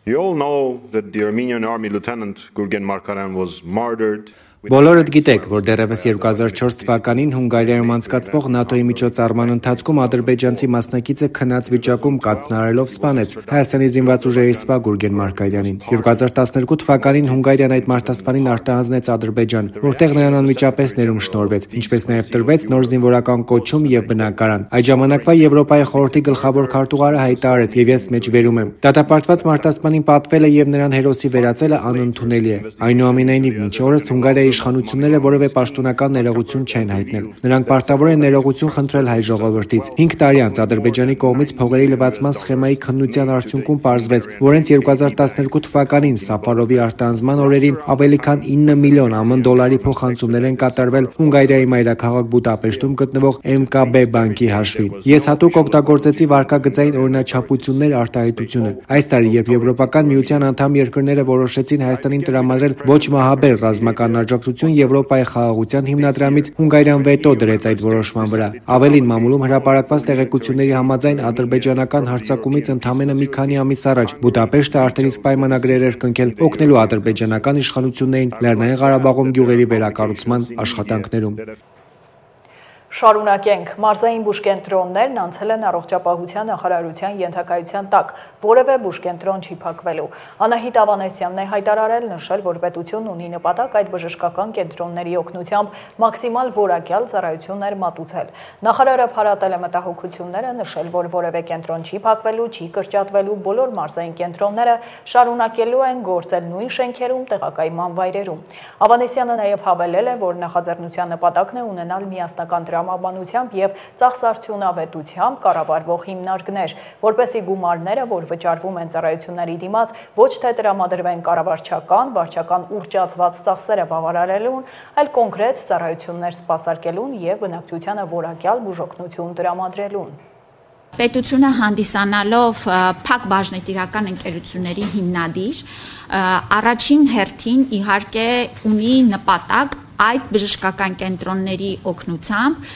You all know that the Armenian army lieutenant Gurgen Markaran was murdered. Բոլորդ գիտեք, որ դեռևս 2004 թվականին Հունգարիայում անցկացվող ՆԱՏՕ-ի միջոցառման ընթացքում ադրբեջանցի մասնակիցը քնած վիճակում կացնարելով սպանեց Հայաստանի զինված ուժերի սպա Գուրգեն Մարկարյանին։ 2012 թվականին Հունգարիան այդ մարտահրավերին արտահանձնեց Ադրբեջան, որտեղ նրան անմիջապես ներում շնորհվեց, ինչպես նաև տրվեց նոր զինվորական կոչում եւ բնակարան։ Այդ ժամանակվա Եվրոպայի խորհրդի գլխավոր քարտուղարը հայտարարեց, եւ ես մեջբերում եմ։ Դատապարտված մարտահրավերին պատվելը եւ նրան հերոսի վերածելը անընդունելի է։ Այնուամենայնիվ, մինչ օրս Հունգարիայի իշխանությունները որևէ պաշտոնական ներողություն չեն հայտնել։ Նրանք պարտավոր են ներողություն խնդրել հայ ժողովրդից։ 5 տարի անց Ադրբեջանի կողմից փողերի լվացման սխեմայի քննության արդյունքում պարզվեց, որ հենց 2012 թվականին Սաֆարովի արտահանձնման օրերին ավելի քան 9 միլիոն ԱՄՆ դոլարի փոխանցումներ են կատարվել Հունգարիայի մայրաքաղաք Բուդապեշտում գտնվող MKB բանկի հաշվին։ Ես հատուկ օգտագործեցի վարկագծային օրինաչափություններ արտահայտությունը։ Այս տարի, երբ Եվրոպական միության անդամ երկրները որոշեցին Հայաստանին տրամադրել ոչ մահաբեր ռազմական աջակցություն Եվրոպայի խաղաղության հիմնադրամից, Հունգարիան վետո դրեց այդ որոշման վրա։ Ավելին, մամուլում հրապարակված տեղեկությունների համաձայն ադրբեջանական հարձակումից ընդամենը մի քանի ամիս առաջ Բուդապեշտը արդեն իսկ պայմանագրեր էր կնքել օգնելու ադրբեջանական իշխանություններին Լեռնային Ղարաբաղում գյուղերի վերակառուցման աշխատանքներում։ Շարունակենք, մարզային բուժկենտրոններն անցել են առողջապահության նախարարության ենթակայության տակ, որևէ բուժկենտրոն չի փակվելու։ Անահիտ Ավանեսյանն է հայտարարել, նշել, որ պետությունն ունի նպատակ այդ բժշկական կենտրոնների օգնությամբ մաքսիմալ որակյալ ծառայություններ մատուցել։ Նախարարը փառատել է մտահոգությունները, նշել, որ որևէ կենտրոն չի փակվելու, չի կրճատվելու, բոլոր մարզային կենտրոնները շարունակելու են գործել նույն շենքերում, տեղակայման վայրերում։ Ավանեսյանը նաև հավելել է, որ նախաձեռնության նպատակն է ունենալ միասնական տրամաբանությամբ եւ ծախսարդյունավետությամբ կառավարվող հիմնարկներ, որպեսզի գումարները, որ վճարվում են ծառայությունների դիմաց, ոչ թե տրամադրվեն կառավարչական, վարչական ուռճացված ծախսերը բավարարելուն, այլ կոնկրետ ծառայություններ սպասարկելուն եւ բնակչությանը որակյալ բուժօգնություն տրամադրելուն։ Պետությունը հանդիսանալով փակ բաժնետիրական ընկերությունների հիմնադիր, առաջին հերթին իհարկե ունի նպատակ այդ բժշկական կենտրոնների օգնությամբ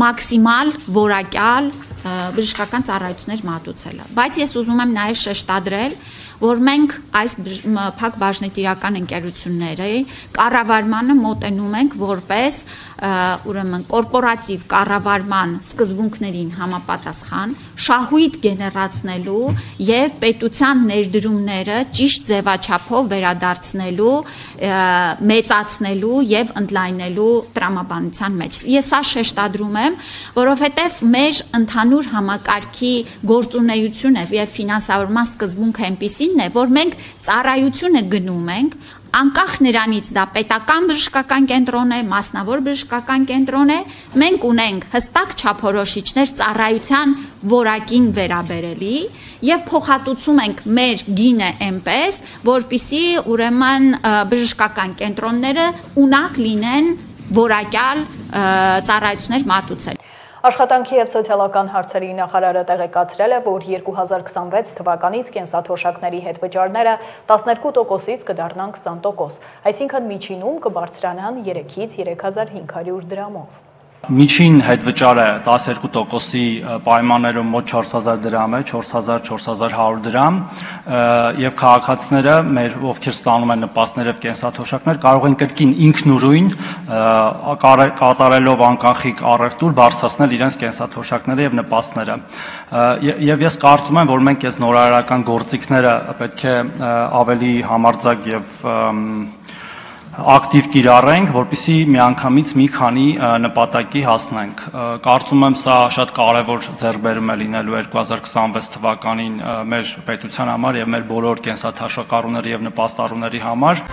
մաքսիմալ որակյալ բժշկական ծառայություններ մատուցելը։ Բայց ես ուզում եմ նաև շեշտադրել, որ մենք այս փակ բաժնետիրական ընկերությունների կառավարմանը մոտենում ենք որպես ուրեմն կորպորատիվ կառավարման սկզբունքներին համապատասխան շահույթ գեներացնելու եւ պետության ներդրումները ճիշտ ձևաչափով վերադարձնելու, մեծացնելու եւ ընդլայնելու տրամաբանության մեջ։ Ես սա շեշտադրում եմ, որովհետեւ մեր ընդհանուր համակարգի գործունեությունը եւ ֆինանսավորման սկզբունքը այնպիսին է, որ մենք ծառայությունը գնում ենք անկախ նրանից դա պետական բժշկական կենտրոն է, մասնավոր բժշկական կենտրոն է, մենք ունենք հստակ չափորոշիչներ ծառայության որակին վերաբերելի եւ փոխհատուցում ենք մեր գինը այնպես, որպիսի ուրեմն բժշկական կենտրոնները ունակ լինեն որակյալ ծառայություններ մատուցել։ Աշխատանքի և սոցիալական հարցերի նախարարը տեղեկացրել է, որ 2026 թվականից կենսաթոշակների հետ վճարները 12%-ից կդառնան 20%, այսինքն միջինում կբարձրանան 3-ից 3500 դրամով։ Միջին հետվճարը 12%-ի պայմաններում մոտ 4000 դրամ է, 4400 դրամ, եւ քաղաքացիները, ովքեր ստանում են նպաստներ եւ կենսաթոշակներ, կարող են կրկին ինքնուրույն կատարելով անկանխիկ առևտուր բարձրացնել իրենց կենսաթոշակները եւ նպաստները։ Եվ ես կարծում եմ, որ մենք այս նորարարական գործիքները պետք է ավելի համարձակ եւ ակտիվ կիրառենք, որպեսզի միանգամից մի քանի նպատակի հասնենք։ Կարծում եմ սա շատ կարևոր ձեռքբերում է լինելու 2026 թվականին մեր պետության համար եւ մեր բոլոր կենսաթոշակառուների եւ նպաստառուների համար։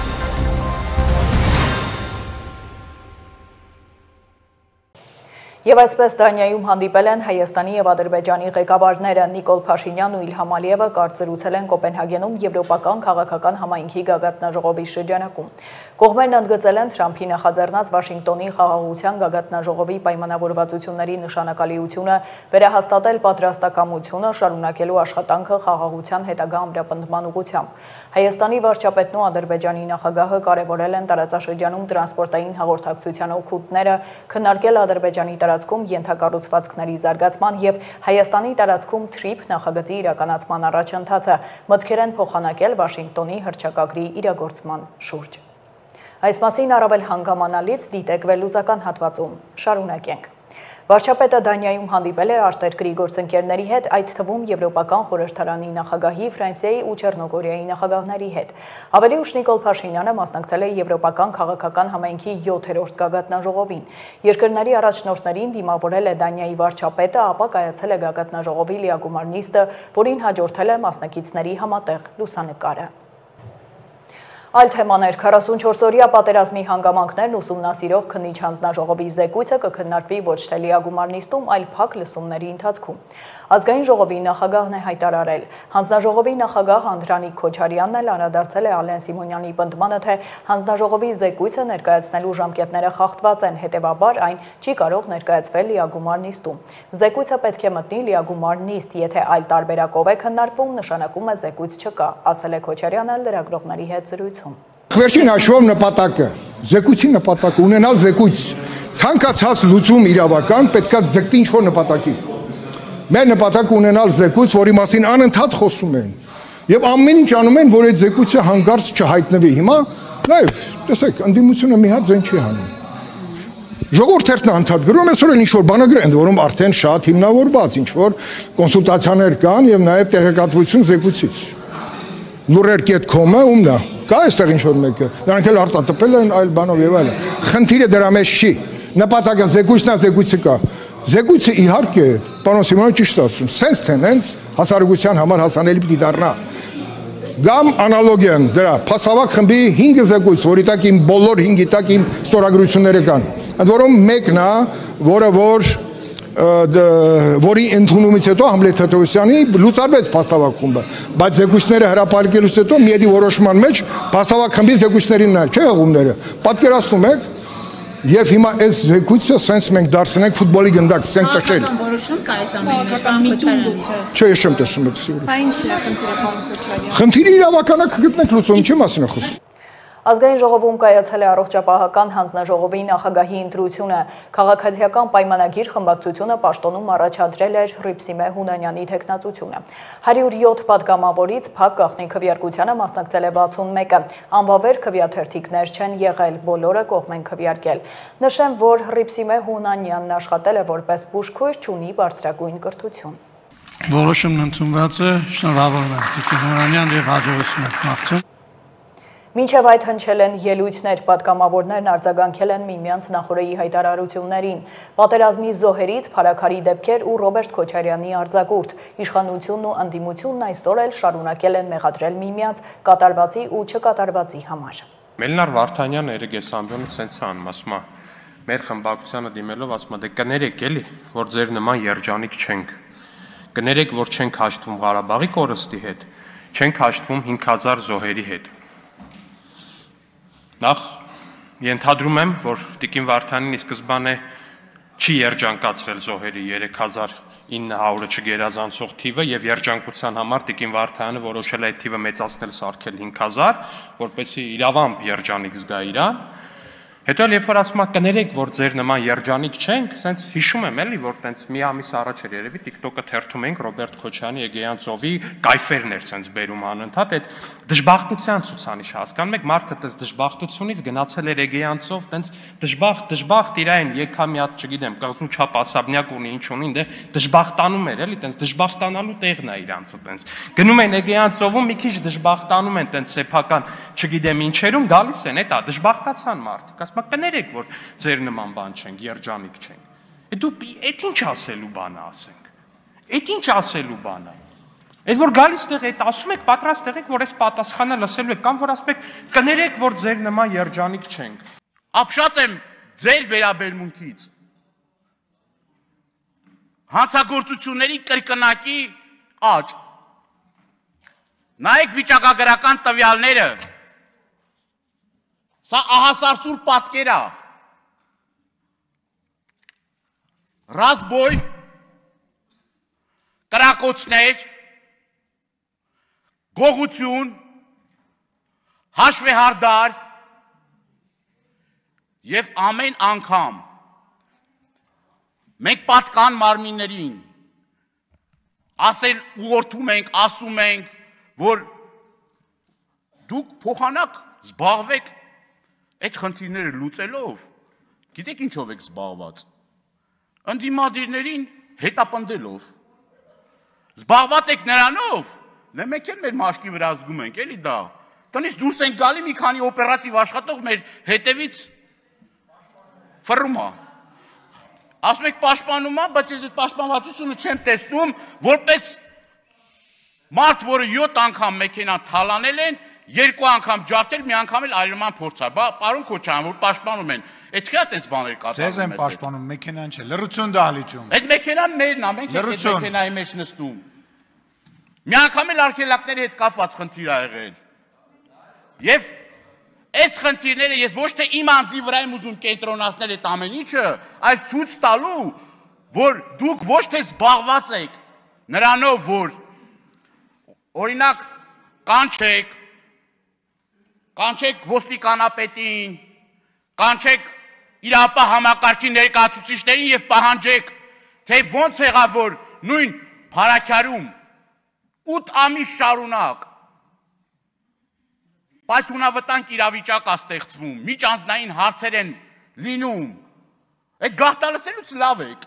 Եվ այսպես Դանիայում հանդիպել են Հայաստանի և Ադրբեջանի ղեկավարները Նիկոլ Փաշինյանն ու Իլհամ Ալիևը կարծրուցել են Կոպենհագենում Եվրոպական քաղաքական համայնքի գագաթնաժողովի շրջանակում։ Կողմերն ընդգծել են Թրամփի նախաձեռնած Վաշինգտոնի խաղաղության գագաթնաժողովի պայմանավորվածությունների նշանակալիությունը, վերահաստատել պատրաստակամությունը, շարունակելու աշխատանքը խաղաղության հետագա ամրապնդման ուղղությամբ։ Հայաստանի վարչապետն ու Ադրբեջանի նախագահը կարևորել են տարածաշրջանում տրանսպորտային հաղորդակցության օգուտները, քննարկել Ադրբեջանի տարածքում ենթակառուցվածքների զարգացման և Հայաստանի տարածքում TRIP նախագծի իրականացման առաջընթացը, մտքեր են փոխանակել Վաշինգտոնի հռչակագրի իրագործման շուրջ։ Այս մասին առավել հանգամանալից դիտեք վերլուծական հատվածում։ Շարունակենք։ Վարչապետը Դանիայում հանդիպել է արտերկրի գործընկերների հետ, այդ թվում Եվրոպական խորհրդարանի նախագահի, Ֆրանսիայի ու Չեռնոգորիայի նախագահների հետ։ Ավելի ուշ Նիկոլ Փաշինյանը մասնակցել է Եվրոպական քաղաքական համայնքի 7-րդ գագաթնաժողովին։ Երկրների առաջնորդներին դիմավորել է Դանիայի վարչապետը, ապա կայացել է գագաթնաժողովի լիագումար նիստը, որին հաջորդել է մասնակիցների համատեղ լուսանկարը։ Այլ թեմաներ 44-օրյա պատերազմի հանգամանքներն ուսումնասիրող քննիչ հանձնաժողովի զեկույցը կքննարկվի ոչ թե լիագումար նիստում, այլ փակ լսումների ընթացքում։ Ազգային ժողովի նախագահն է հայտարարել։ Հանձնաժողովի նախագահ Անդրանիկ Քոչարյանն էլ անդրադարձել է Ալեն Սիմոնյանի պնդմանը, թե հանձնաժողովի զեկույցը ներկայացնելու ժամկետները խախտված են, հետևաբար այն չի կարող ներկայացվել լիագումար նիստում։ Զեկույցը պետք է մտնի լիագումար նիստ, եթե այլ տարբերակով է քննարկվում, նշանակում է զեկույց չկա, ասել է Քոչարյանը լրագրողների հետ զրույցում։ Վերջին հաշվով նպատակը, զեկույցի նպատակը ունենալ զեկույց, ցանկացած լուծում իրավական պետքա ձգտի ինչ-որ նպատակի։ Մեր նպատակը ունենալ զեկույց, որի մասին անընդհատ խոսում են, եւ ամեն ինչ անում են, որ այդ զեկույցը հանկարծ չհայտնվի։ Հիմա լավ, տեսեք, ընդդիմությունը մի հատ ձեն չի հանում։ Ժողովուրդն անդադ գրում այսօր էլ ինչ-որ բանագրեր են, որում արդեն շատ հիմնավորված ինչ-որ կոնսուլտացիաներ կան եւ նաեւ տեղեկատվություն զեկույցից։ Lurrer.com-ը ումն է։ Կա այստեղ ինչ-որ մեկը, նրանք էլ արտատպել են այլ բանով եւ այլն։ Խնդիրը դրա մեջ չի։ Նպատակը զեկույցն է, զեկույցը կա։ Զեկույցը իհարկե, պարոն Սիմոնյանը ճիշտ ասում, sense թե նենց հասարակության համար հասանելի պիտի դառնա։ Գամ անալոգիան դրա, փաստավակ խմբի 5 զեկույց, որի տակ իմ բոլոր 5-ի տակ իմ ստորագրությունները կան։ Ընդ որում մեկն է, որի ընդունումից հետո Համլետ Թեթևոսյանի լուծարվեց փաստավակ խումբը, բայց զեկույցները հրապարակելուց հետո միեդի որոշման մեջ փաստավակ խմբի զեկույցներին նայել, չէ՞ հղումները։ Պատկերացնում եք, եւ հիմա այս զեկույցը սենց մենք դարձնենք ֆուտբոլի գնդակ, սենք տաշել։ Որոշում կա այս ամենի մեջ, կամ Քոչարյանը։ Չէ, ես չեմ տեսնում այդ սիրուր։ Բա ի՞նչն է խնդիրը, պարոն Քոչարյան։ Խնդիրը իրավականա կգտնեք լուծում, ինչի մասին է խոսում։ Ազգային ժողովում կայացել է առողջապահական հանձնաժողովի նախագահի ընտրությունը։ Քաղաքացիական պայմանագիր խմբակցությունը պաշտոնում առաջադրել էր Հռիփսիմե Հունանյանի թեկնածությունը։ 107 պատգամավորից փակ գաղտնի քվեարկությանը մասնակցել է 61-ը։ Անվավեր քվեաթերթիկներ չեն եղել, բոլորը կողմ են քվեարկել։ Նշեմ, որ Հռիփսիմե Հունանյանն աշխատել է որպես բուժքույր, չունի բարձրագույն կրթություն։ Որոշումն ընդունված է, շնորհավորում եմ Տիկին Հունանյան եւ հաջողություն եք մաղթում։ Մինչև այդ հնչել են ելույթներ, պատգամավորներն արձագանքել են միմյանց նախորդի հայտարարություններին։ Պատերազմի զոհերից փարաքարի դեպքեր ու Ռոբերտ Քոչարյանի արձակուրդ, իշխանությունն ու ընդդիմությունն այսօր էլ շարունակել են մեղադրել միմյանց կատարվածի ու չկատարվածի համար։ Մելնար Վարդանյանը երեգես ամբյոնը սենց անում, ասում է, մեր խմբակցությանը դիմելով ասում է, դե կներեք էլի, որ ձեր նման երջանիկ չենք, կներեք, որ չենք հաշտվում Ղարաբաղի կորստի հետ, չենք հաշտվում 5000 զոհերի հետ։ Նախ ենթադրում եմ, որ Տիկին Վարդանին ի սկզբանե չի երջանկացրել զոհերի 3900-ը չգերազանցող թիվը եւ երջանկության համար Տիկին Վարդանը որոշել է այդ թիվը մեծացնել սարքել 5000, որպեսզի իրավամբ երջանիկ զգա իրան։ Հետո երբ որ ասում եք կներեք, որ ձեր նման երջանիկ չենք, սենց հիշում եմ էլի, որ տենց մի ամիս առաջ էր երևի TikTok-ը թերթում ենք Ռոբերտ Քոչյանի Էգեյան ծովի կայֆերն էր սենց բերում անընդհատ, այդ դժբախտության ցուցանիշ հասկանում եք, մարդը տես դժբախտությունից գնացել էր Էգեյան ծով, տենց դժբախտ իրային եկա մի հատ, չգիտեմ, կղզու չափ ասաբնյակ ունի, ինչ ունի, այնտեղ դժբախտանում էր էլի, տենց դժբախտանալու տեղն է իրանցը տենց։ Գնում են Էգեյան ծովում, մի քիչ դժբախտանում են տենց սեփական, չգիտեմ ինչերում, գալիս են, էտա դժբախտացան մարդիկ։ Կներեք, որ ձեր նման բան չենք, երջանիկ չենք։ Դու այդ ինչ ասելու բանը ասենք։ Այդ ինչ ասելու բանը։ Այդ որ գալիս տեղ այդ ասում եք, պատրաստ եղեք, որ այս պատասխանը լսելու եք, կամ որ ասում եք, կներեք, որ ձեր նման երջանիկ չենք։ Ապշած եմ ձեր վերաբերմունքից։ Հանցագործությունների կրկնակի աճ։ Նայեք վիճակագրական տվյալները։ Սա ահասարսուր պատկեր է։ Ռազմոյ, կրակոցներ, գողություն, հաշվեհարդար եւ ամեն անգամ մենք պատկան մարմիններին ասել ուղղորդում ենք, ասում ենք, որ դուք փոխանակ զբաղվեք այդ խնդիրները լուծելով, գիտեք ինչով եք զբաղված, ընդդիմադիրներին հետապնդելով, զբաղված եք նրանով, մենք էլ մեր մաշկի վրա զգում ենք, էլի դա, տնից դուրս ենք գալի մի քանի օպերատիվ աշխատող մեր հետևից ֆռում է, ասում եք պաշտպանում է, բայց ես այդ պաշտպանվածությունը չեմ տեսնում, որպես մարդ, որը 7 անգամ մեքենան թալանել են, 2 անգամ ջարդել, մի անգամ էլ այրման փորձար։ Պարոն Քոչարյան, որ պաշտպանում են, այդ քիչ այդպես բաներ կատարում են։ Ձեզ են պաշտպանում, մեքենան չէ, լռություն դահլիճում։ Այդ մեքենան մերն է, մենք այդ մեքենայի մեջ նստում։ Մի անգամ էլ արգելակների հետ կապված խնդիր ա եղել։ Եվ այս խնդիրները ես ոչ թե իմ անձի վրա եմ ուզում կենտրոնացնել այդ ամեն ինչը, այլ ցույց տալու, որ դուք ոչ թե զբաղված եք նրանով, որ օրինակ կանչեք ոստիկանապետին, կանչեք իրապահ համակարգի ներկայացուցիչներին եւ պահանջեք, թե ոնց եղավ, որ նույն Փարաքյարում 8 ամիս շարունակ պայթունավտանգ իրավիճակ է ստեղծվում, միջանձնային հարցեր են լինում, այդ գաղտնալսելուց լավ եք։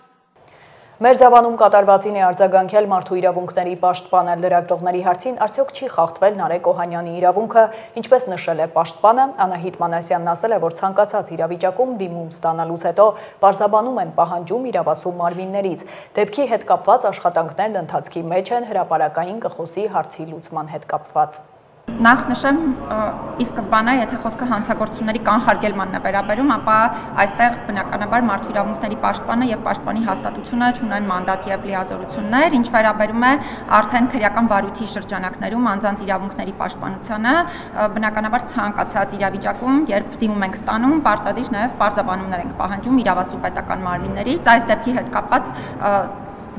Մերձավանում կատարվածին է արձագանքել մարդու իրավունքների պաշտպանը լրագրողների հարցին, արդյոք չի խախտվել Նարեկ Օհանյանի իրավունքը, ինչպես նշել է պաշտպանը, Անահիտ Մանասյանն ասել է, որ ցանկացած իրավիճակում դիմում ստանալուց հետո պարզաբանում են պահանջում իրավասու մարմիններից։ Դեպքի հետ կապված աշխատանքներն ընթացքի մեջ են, հրապարակային կխոսի հարցի լուծման հետ կապված։ Նախ նշեմ, ի սկզբանե, եթե խոսքը հանցագործությունների կանխարգելմանն է վերաբերում, ապա այստեղ բնականաբար մարդու իրավունքների պաշտպանը եւ պաշտպանի հաստատությունը ունեն մանդատ եւ լիազորություններ, ինչ վերաբերում է արդեն քրեական վարույթի շրջանակներում անձանց իրավունքների պաշտպանությանը, բնականաբար ցանկացած իրավիճակում, երբ դիմում ենք ստանում, պարտադիր նաեւ պարզաբանումներ ենք պահանջում իրավասու պետական մարմիններից, այս դեպքի հետ կապված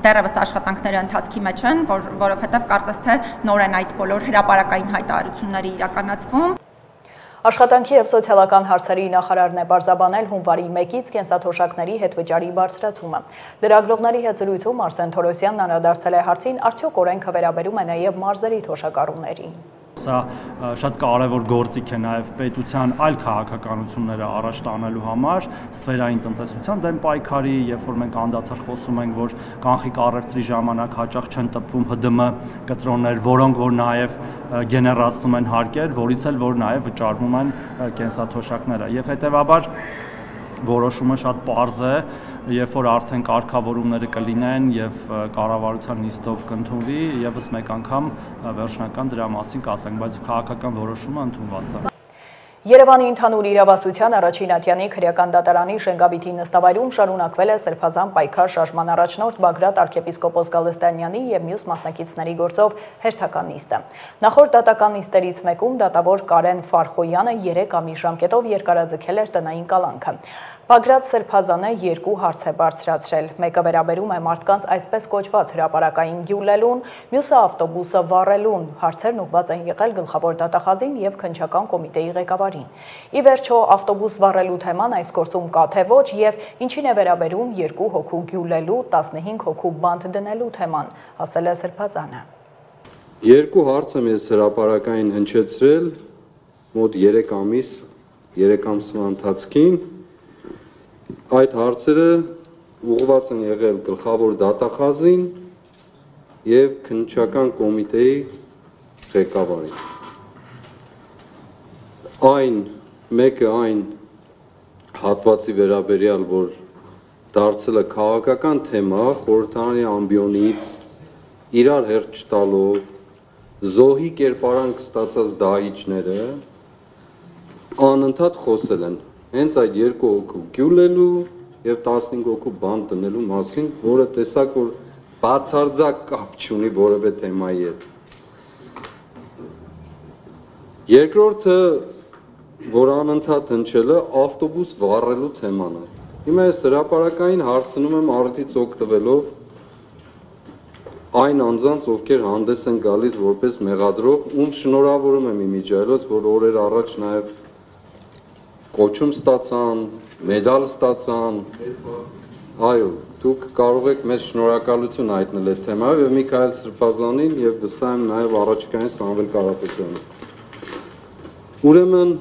դեռևս աշխատանքները ընթացքի մեջ են, որովհետև կարծես թե նոր են այդ բոլոր հրապարակային հայտարարությունները իրականացվում։ Աշխատանքի եւ սոցիալական հարցերի նախարարն է պարզաբանել հունվարի 1-ից կենսաթոշակների հետ վճարի բարձրացումը։ Լրագրողների հետ զրույցում Արսեն Թորոսյանն անդրադարձել է հարցին, արդյոք օրենքը վերաբերում է նաեւ մարզերի թոշակառուներին։ Սա շատ կարևոր գործիք է նաև պետության այլ քաղաքականությունները առաջ տանելու համար, սֆերային տնտեսության դեմ պայքարի, երբ որ մենք անդադար խոսում ենք, որ կանխիկ առևտրի ժամանակ հաճախ չեն տպվում ՀԴՄ կտրոններ, որոնք որ նաև գեներացնում են հարկեր, որից էլ որ նաև վճարվում են կենսաթոշակները։ Եվ հետևաբար որոշումը շատ պարզ է, երբ որ արդեն կարգավորումները կլինեն եւ կառավարության նիստով կընդունվի, եւս մեկ անգամ վերջնական դրա մասին կասենք, բայց քաղաքական որոշումը ընդունված է։ Երևանի ընդհանուր իրավասության առաջին ատյանի քրեական դատարանի Շենգավիթի նստավայրում շարունակվել է սրբազան պայքար շարժման առաջնորդ Բագրատ arczepiskopos Գալստյանյանի եւ մյուս մասնակիցների գործով հերթական նիստը։ Նախորդ դատական նիստերից մեկում դատավոր Կարեն Ֆարխոյանը 3 ամիս ժամկետով երկարաձգել էր տնային կալանքը։ Բագրատ Սրբազանը 2 հարց է բարձրացրել։ Մեկը վերաբերում է մարդկանց այսպես կոչված հրապարակային գյուլելուն, մյուսը ավտոբուսը վառելուն։ Հարցերն ուղղված են եղել գլխավոր դատախազին եւ քննչական կոմիտեի ղեկավարին։ Ի վերջո ավտոբուս վառելու թեման այս գործում կա թե ոչ եւ ինչին է վերաբերում 2 հոգու գյուլելու, 15 հոգու բանտ դնելու թեման, ասել է Սրբազանը։ 2 հարց եմ ես հրապարակային հնչեցրել մոտ 3 ամսվա ընթացքին։ Այդ հարցերը ուղղված են եղել գլխավոր դատախազին եւ քննչական կոմիտեի ղեկավարին։ Մեկը այն հատվածի վերաբերյալ, որ դարձել է քաղաքական թեմա, խորհրդարանի ամբիոնից իրար հերթ չտալով, զոհի կերպարանք ստացած դահիճները անընդհատ խոսել են հենց այդ 2 հոգու գյուլելու եւ 15 հոգու բանտ դնելու մասին, որը տեսակ որ բացարձակ կապ չունի որևէ թեմայի հետ։ Երկրորդը, որ անընդհատ հնչել է, ավտոբուս վառելու թեման է։ Հիմա ես հրապարակային հարցնում եմ առիթից օգտվելով այն անձանց, ովքեր հանդես են գալիս որպես մեղադրող, ում շնորհավորում եմ իմիջիայլոց, որ օրեր առաջ նաեւ կոչում ստացան, մեդալ ստացան, այո, դուք կարող եք մեզ շնորհակալություն հայտնել այդ թեմայով եւ Միքայել Սրբազանին եւ վստահ եմ նաեւ առաջիկային Սամվել Կարապետյանին։ Ուրեմն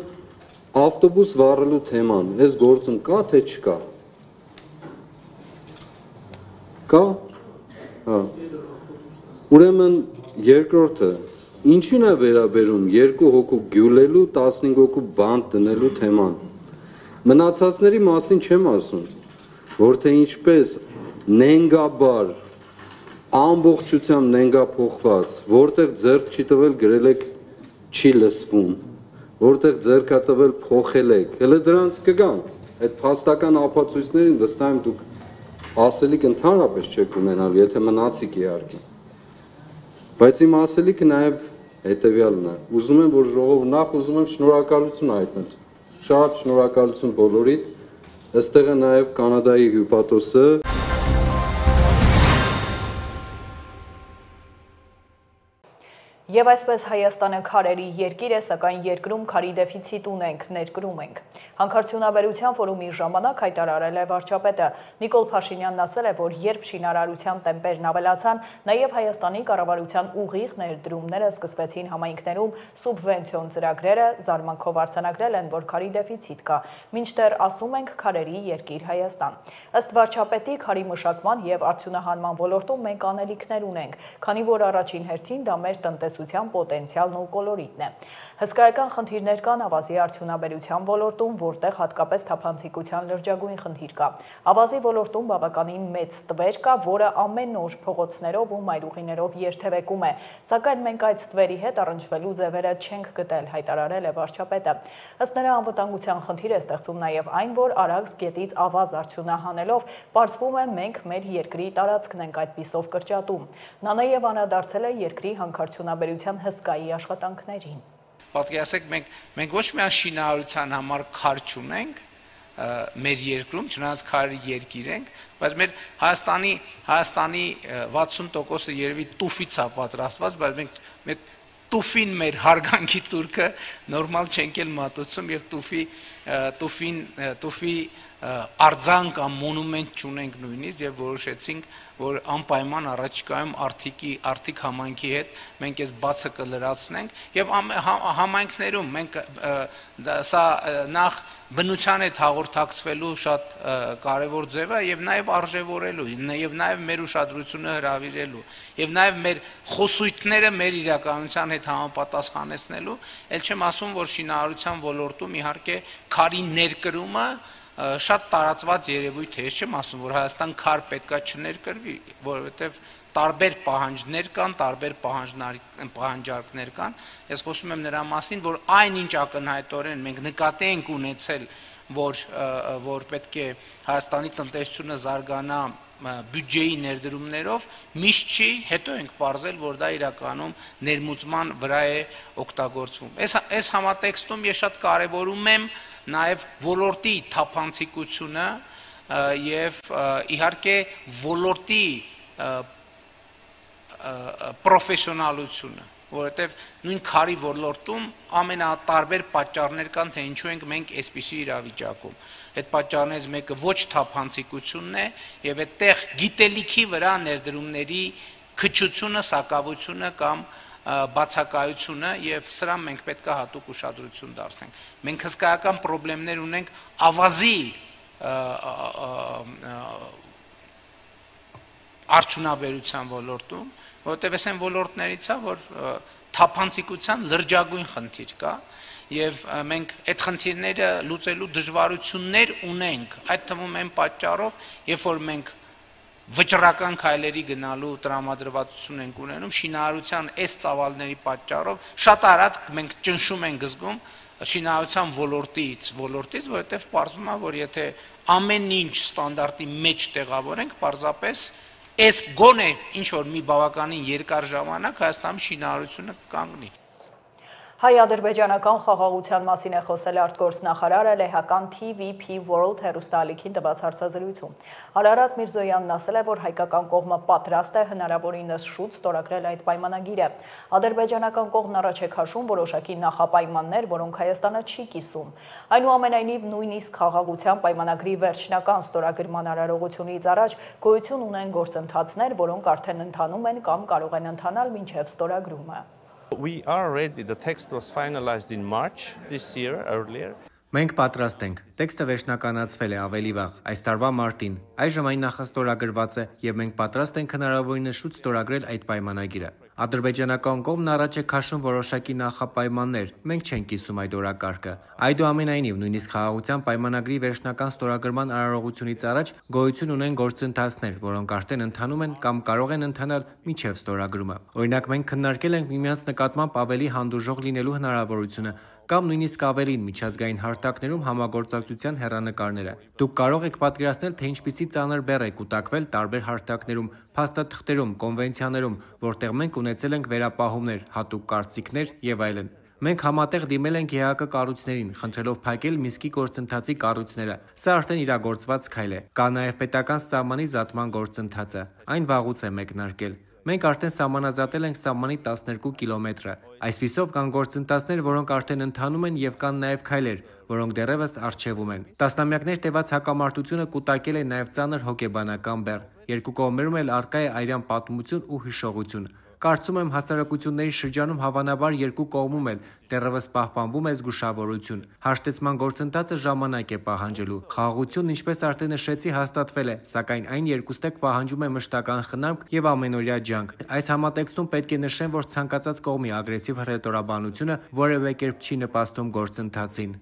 ավտոբուս վառելու թեման այս գործում կա թե չկա։ Կա։ Հա։ Ուրեմն երկրորդը ինչին է վերաբերում 2 հոգու գյուլելու, 15 հոգու բանտ դնելու թեման։ Մնացածների մասին չեմ ասում, որ թե ինչպես նենգաբար, ամբողջությամբ նենգափոխված, որտեղ ձեռք չի տվել գրել եք չի լսվում, որտեղ ձեռք է տվել փոխել եք, հələ դրանց կգանք, այդ փաստական ապացույցներին վստահ եմ դուք ասելիք ընդհանրապես չեք ունենալ, եթե մնացիք իհարկե։ Բայց իմ ասելիքը նաև հետևյալն է։ Ուզում եմ, որ ժողովուրդ նախ ուզում եմ շնորհակալություն հայտնել։ Շատ շնորհակալություն բոլորիդ։ Այստեղ է նաև Կանադայի հյուպատոսը։ Եվ այսպես Հայաստանը քարերի երկիր է, սակայն երկրում քարի դեֆիցիտ ունենք, ներկրում ենք։ Հանքարդյունաբերության ֆորումի ժամանակ հայտարարել է վարչապետը։ Նիկոլ Փաշինյանն ասել է, որ երբ շինարարության տեմպերն ավելացան, նաև Հայաստանի կառավարության ուղիղ ներդրումները սկսվեցին համայնքներում սուբվենցիոն ծրագրերը, զարմանքով արձանագրել են, որ քարի դեֆիցիտ կա, մինչդեռ ասում ենք քարերի երկիր Հայաստան։ Ըստ վարչապետի քարի մշակման եւ արդյունահանման ոլորտում մենք անելիքներ ունենք, քանի որ առաջին հերթին դա մեր տնտեսության պոտենցիալն ու կոլորիտն է։ Հսկայական խնդիրներ կան ավազի արդյունաբերության ոլորտում, որտեղ հատկապես թափանցիկության լրջագույն խնդիր կա։ Ավազի ոլորտում բավականին մեծ ստվեր կա, որը ամեն օր փողոցներով ու մայրուղիներով երթևեկում է, սակայն մենք այդ ստվերի հետ առնչվելու ձևերը չենք գտել, հայտարարել է վարչապետը։ Ըստ նրա անվտանգության խնդիր է ստեղծում նաև այն, որ Արաքս գետից ավազ արդյունահանելով պարզվում է մենք մեր երկրի տարածքն ենք այդպիսով կրճատում։ Նա նաև անդրադարձել է երկրի հանքարդյունաբերության հսկայի աշխատանքներին։ Պատկերացեք, մենք ոչ միայն շինարարության համար քար չունենք մեր երկրում, չնայած քարի երկիր ենք, բայց մեր Հայաստանի 60%-ը երևի տուֆից է պատրաստված, բայց մենք տուֆին մեր հարգանքի турքը նորմալ չենք էլ մատուցում եւ տուֆի արձան կամ մոնումենտ չունենք նույնիսկ եւ որոշեցինք, որ անպայման առաջիկայում արդիկ համայնքի հետ մենք այս բացը կլրացնենք եւ համայնքներում մենք սա նախ բնության հետ հաղորդակցվելու շատ կարևոր ձև է եւ նաեւ արժեվորելու եւ նաեւ մեր ուշադրությունը հրավիրելու եւ նաեւ մեր խոսույթները մեր իրականության հետ համապատասխանեցնելու, ել չեմ ասում, որ շինարարության ոլորտում իհարկե քարի ներկրումը շատ տարածված երևույթ է, ես չեմ ասում, որ Հայաստան քար պետքա չներկրվի, որովհետև տարբեր պահանջներ կան, տարբեր պահանջարկներ կան, ես խոսում եմ նրա մասին, որ այնինչ ակնհայտորեն մենք նկատի ենք ունեցել, որ պետք է Հայաստանի տնտեսությունը զարգանա բյուջեի ներդրումներով, միշտ չի, հետո ենք պարզել, որ դա իրականում ներմուծման վրա է օգտագործվում։ Այս համատեքստում ես շատ կարևորում եմ նաև ոլորտի թափանցիկությունը եւ իհարկե ոլորտի պրոֆեսիոնալությունը, որովհետև նույն քարի ոլորտում ամենատարբեր պատճառներ կան, թե ինչու ենք մենք այսպիսի իրավիճակում։ Այդ պատճառներից մեկը ոչ թափանցիկությունն է եւ այդտեղ գիտելիքի վրա ներդրումների քչությունը, սակավությունը կամ բացակայությունը եւ սրան մենք պետք է հատուկ ուշադրություն դարձնենք։ Մենք հսկայական խնդիրներ ունենք ավազի արդյունաբերության ոլորտում, որովհետև այս այն ոլորտներից է, որ թափանցիկության լրջագույն խնդիր կա եւ մենք այդ խնդիրները լուծելու դժվարություններ ունենք, այդ թվում այն պատճառով, երբ որ մենք վճռական քայլերի գնալու տրամադրվածություն ենք ունենում, շինարարության այս ծավալների պատճառով շատ արագ մենք ճնշում ենք զգում շինարարության ոլորտից, որովհետև պարզվում է, որ եթե ամեն ինչ ստանդարտի մեջ տեղավորենք, պարզապես այս գոնե ինչ որ մի բավականին երկար ժամանակ Հայաստանում շինարարությունը կանգնի։ Հայ-ադրբեջանական խաղաղության մասին է խոսել արտգործնախարարը լեհական TVP World հեռուստաալիքին տված հարցազրույցում։ Արարատ Միրզոյանն ասել է, որ հայկական կողմը պատրաստ է հնարավորինս շուտ ստորագրել այդ պայմանագիրը։ Ադրբեջանական կողմն առաջ է քաշում որոշակի նախապայմաններ, որոնք Հայաստանը չի կիսում։ Այնուամենայնիվ նույնիսկ խաղաղության պայմանագրի վերջնական ստորագրման արարողությունից առաջ գոյություն ունեն գործընթացներ, որոնք արդեն ընթանում են կամ կարող են ընթանալ մինչև ստորագրումը։ We are ready. The text was finalized in March this year, earlier. Մենք պատրաստ ենք։ Տեքստը վերջնականացվել է ավելի վաղ, այս տարվա մարտին։ Այժմ այն նախաստորագրված է եւ մենք պատրաստ ենք հնարավորինս շուտ ստորագրել այդ պայմանագիրը։ Ադրբեջանական կողմն առաջ է քաշում որոշակի նախապայմաններ։ Մենք չենք կիսում այդ օրակարգը։ Այդուամենայնիվ, նույնիսկ խաղաղության պայմանագրի վերջնական ստորագրման արարողությունից առաջ գոյություն ունեն գործընթացներ, որոնք արդեն ընթանում են կամ կարող են ընթանալ մինչև ստորագրումը։ Օրինակ, մենք քննարկել ենք միմյանց նկատմամբ ավելի հանդուրժող լինելու հնարավորությունը կամ նույնիսկ ավելին միջազգային հարթակներում համագործակցության հեռանկարները։ Դուք կարող եք պատկերացնել, թե ինչպիսի ծանր բեռ է կուտակվել տարբեր հարթակներում, փաստաթղթերում, կոնվենցիաներում, որտեղ մենք ունեցել ենք վերապահումներ, հատուկ կարծիքներ եւ այլն։ Մենք համատեղ դիմել ենք ԵԱԿ կառույցներին, խնդրելով փակել Մինսկի գործընթացի կառույցները։ Սա արդեն իրագործված քայլ է։ Կա նաև պետական սահմանի զատման գործընթացը։ Այն վաղուց է մեկնարկել։ Մենք արդեն սահմանազատել ենք սահմանի 12 կիլոմետրը։ Այսպիսով կան գործընթացներ, որոնք արդեն ընթանում են եւ կան նաև քայլեր, որոնք դեռևս առջևում են։ Տասնամյակներ տևած հակամարտությունը կուտակել է նաև ծանր հոգեբանական բեռ։ Երկու կողմերում էլ առկա է արյան պատմություն ու հիշողություն։ Կարծում եմ հասարակությունների շրջանում հավանաբար երկու կողմում էլ դեռևս պահպանվում է զգուշավորություն։ Հաշտեցման գործընթացը ժամանակ է պահանջելու։ Խաղաղությունն, ինչպես արդեն նշեցի, հաստատվել է, սակայն այն երկուստեք պահանջում է մշտական խնամք եւ ամենօրյա ջանք։ Այս համատեքստում պետք է նշեմ, որ ցանկացած կողմի ագրեսիվ հռետորաբանությունը որևէ կերպ չի նպաստում գործընթացին։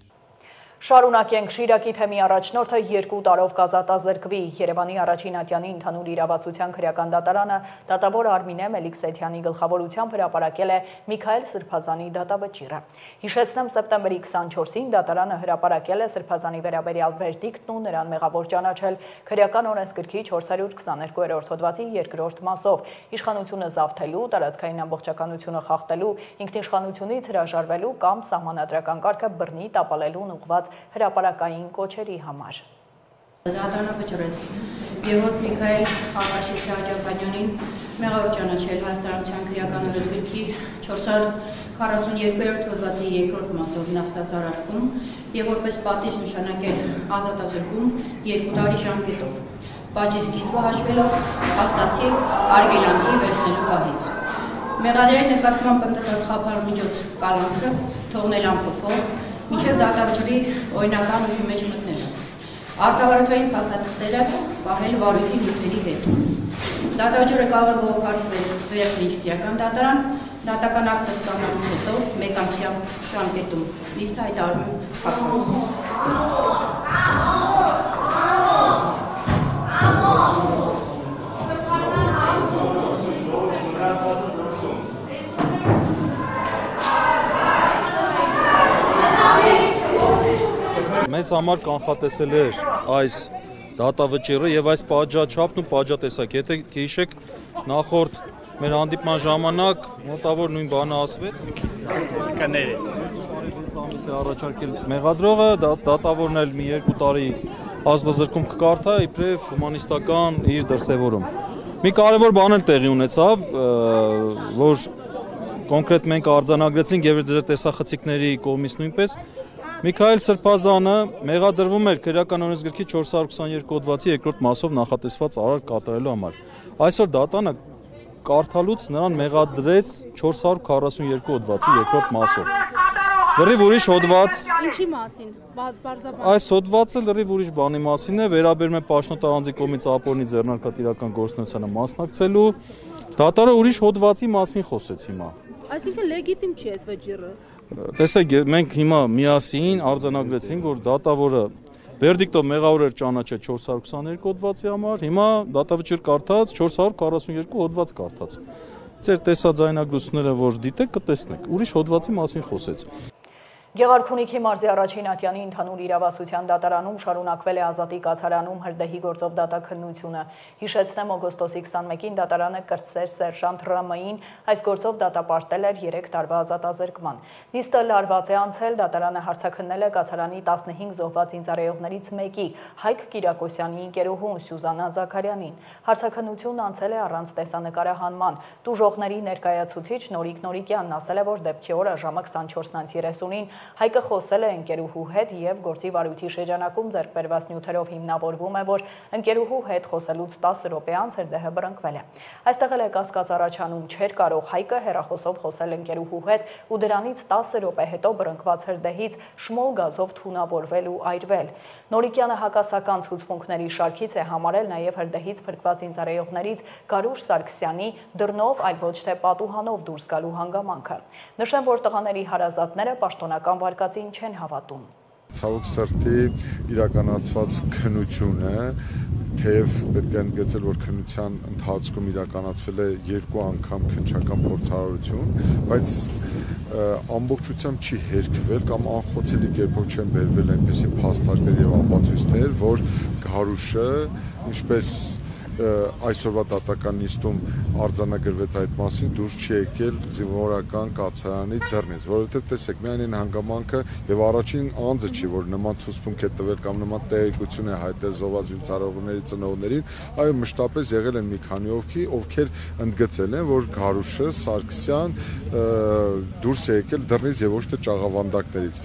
Շարունակենք Շիրակի թեմի առաջնորդը 2 տարով կազատազրկվի։ Երևանի առաջին ատյանի ընդհանուր իրավասության քրեական դատարանը դատավոր Արմինե Մելիքսեթյանի գլխավորությամբ հրապարակել է Միքայել Սրբազանի դատավճիռը։ Հիշեցնեմ, սեպտեմբերի 24-ին դատարանը հրապարակել է Սրբազանի վերաբերյալ վերդիկտն ու նրան մեղավոր ճանաչել քրեական օրենսգրքի 422-րդ հոդվածի 2-րդ մասով իշխանությունը զավթելու, տարածքային ամբողջականությունը խախտելու, ինքնիշխանությունից հրաժարվելու կամ սահմանադրական կարգը բռնի տապալելուն ուղղված հրապարակային կոչերի համար։ Դատարանը վճռեց Գևորգ Միքայել Աղաշիցի Աջափանյանին մեղավոր ճանաչել Հայաստանության քրեական օրենսգրքի 442-րդ հոդվածի 2-րդ մասով նախտած արարքում եւ որպես պատիժ նշանակել ազատազրկում 2 տարի ժամկետով։ Բաժի սկիզբը հաշվելով հաստատի արգելանքի վերցնելու պահից։ Մեղադրի նկատմամբ ընտրված խափարմիջոց կալանքը թողնել անփոփոխ մինչև դատավճռի օրինական ուժի մեջ մտնելը։ Արտավարդային փաստաթղթերը պահել վարույթի նյութերի հետ։ Դատավճռը կարող է բողոքարկվել վերքնիչ քրեական դատարան, դատական ակտը ստանալուց հետո 1 ամսյա ժամկետում։ Իսկ հայտարարում փակված։ մեզ համար կանխատեսել էր այս դատավճիռը եւ այս պատժաչափն ու պատժատեսակը։ Եթե հիշեք, նախորդ մեր հանդիպման ժամանակ մոտավոր նույն բանը ասվեց։ Առաջարկել մեղադրողը դատավորն էլ մի 2 տարի ազգազրկում կկարդա իբրև հումանիստական իր դրսևորում։ Մի կարևոր բան էլ տեղի ունեցավ, որ կոնկրետ մենք արձանագրեցինք եւ ձեր տեսախցիկների կողմից նույնպես Միքայել Սրբազանը մեղադրվում էր քրեական օրենսգրքի 422 հոդվածի 2-րդ մասով նախատեսված արարք կատարելու համար։ Այսօր դատանը կարդալուց նրան մեղադրեց 442 հոդվածի 2-րդ մասով։ Լրիվ ուրիշ հոդված։ Ինչի մասին։ Այս հոդվածը լրիվ ուրիշ բանի մասին է, վերաբերում է պաշտոնատար անձի կողմից ապօրինի ձեռնարկատիրական գործունեությանը մասնակցելու։ Դատարանը ուրիշ հոդվածի մասին խոսեց հիմա։ Այսինքն լեգիտիմ չի այս վճիռը։ Տեսեք, մենք հիմա միասին արձանագրեցինք, որ դատավորը վերդիկտով մեղավոր էր ճանաչել 422 հոդվածի համար, հիմա դատավճիռ կարդաց 442 հոդված կարդաց։ Ձեր տեսաձայնագրությունները որ դիտեք կտեսնեք, ուրիշ հոդվածի մասին խոսեց։ Գեղարքունիքի մարզի առաջին ատյանի ընդհանուր իրավասության դատարանում շարունակվել է Ազատի կացարանում հրդեհի գործով դատաքննությունը։ Հիշեցնեմ, օգոստոսի 21-ին դատարանը կրտսեր սերժանտ ՌՄ-ին այս գործով դատապարտել էր 3 տարվա ազատազրկման։ Նիստը լարված է անցել, դատարանը հարցաքննել է կացարանի 15 զոհված ինձարայողներից մեկի Հայկ Կիրակոսյանի ընկերուհուն Սյուզանա Զաքարյանին։ Հարցաքննությունն անցել է առանց տեսանկարահանման։ Տուժողների ներկայացուցիչ Նորիկ Նորիկյանն ասել է, որ դեպքի օրը ժամը 24:30-ին Հայկը խոսել է ընկերուհու հետ եւ գործի վարույթի շրջանակում ձեռք բերված նյութերով հիմնավորվում է, որ ընկերուհու հետ խոսելուց 10 րոպե անց հրդեհը բռնկվել է։ Այստեղ էլ է կասկած առաջանում, չէր կարող Հայկը հեռախոսով խոսել ընկերուհու հետ ու դրանից 10 րոպե հետո բռնկված հրդեհից շմոլ գազով թունավորվել ու այրվել։ Նորիկյանը հակասական ցուցմունքների շարքից է համարել նաեւ հրդեհից փրկված ինձարայողներից Գարուշ Սարգսյանի դռնով, այլ ոչ թե պատուհանով դուրս գալու հանգամանքը։ Նշեմ, որ տղաների հարազատները պաշտոնական վարկածին չեն հավատում։ Ցավոք սրտի իրականացված քննությունը, թեև պետք է ընդգծել, որ քննության ընթացքում իրականացվել է 2 անգամ քննչական փորձառություն, բայց ամբողջությամբ չի հերքվել կամ անխոցելի կերպով չեն բերվել այնպիսի փաստարկներ եւ ապացույցներ, որ Գարուշը, ինչպես այսօրվա դատական նիստում արձանագրվեց այդ մասին, դուրս չի եկել զինվորական կացարանի դռնից, որովհետև տեսեք, միայն այն հանգամանքը եւ առաջին անձը չի, որ նման ցուցմունք է տվել կամ նման տեղեկություն է հայտնել զոհված ինձարողների ծնողներին, այո, մշտապես եղել են մի քանի ովքեր ընդգծել են, որ Գարուշը Սարգսյան դուրս է եկել դռնից եւ ոչ թե ճաղավանդակներից։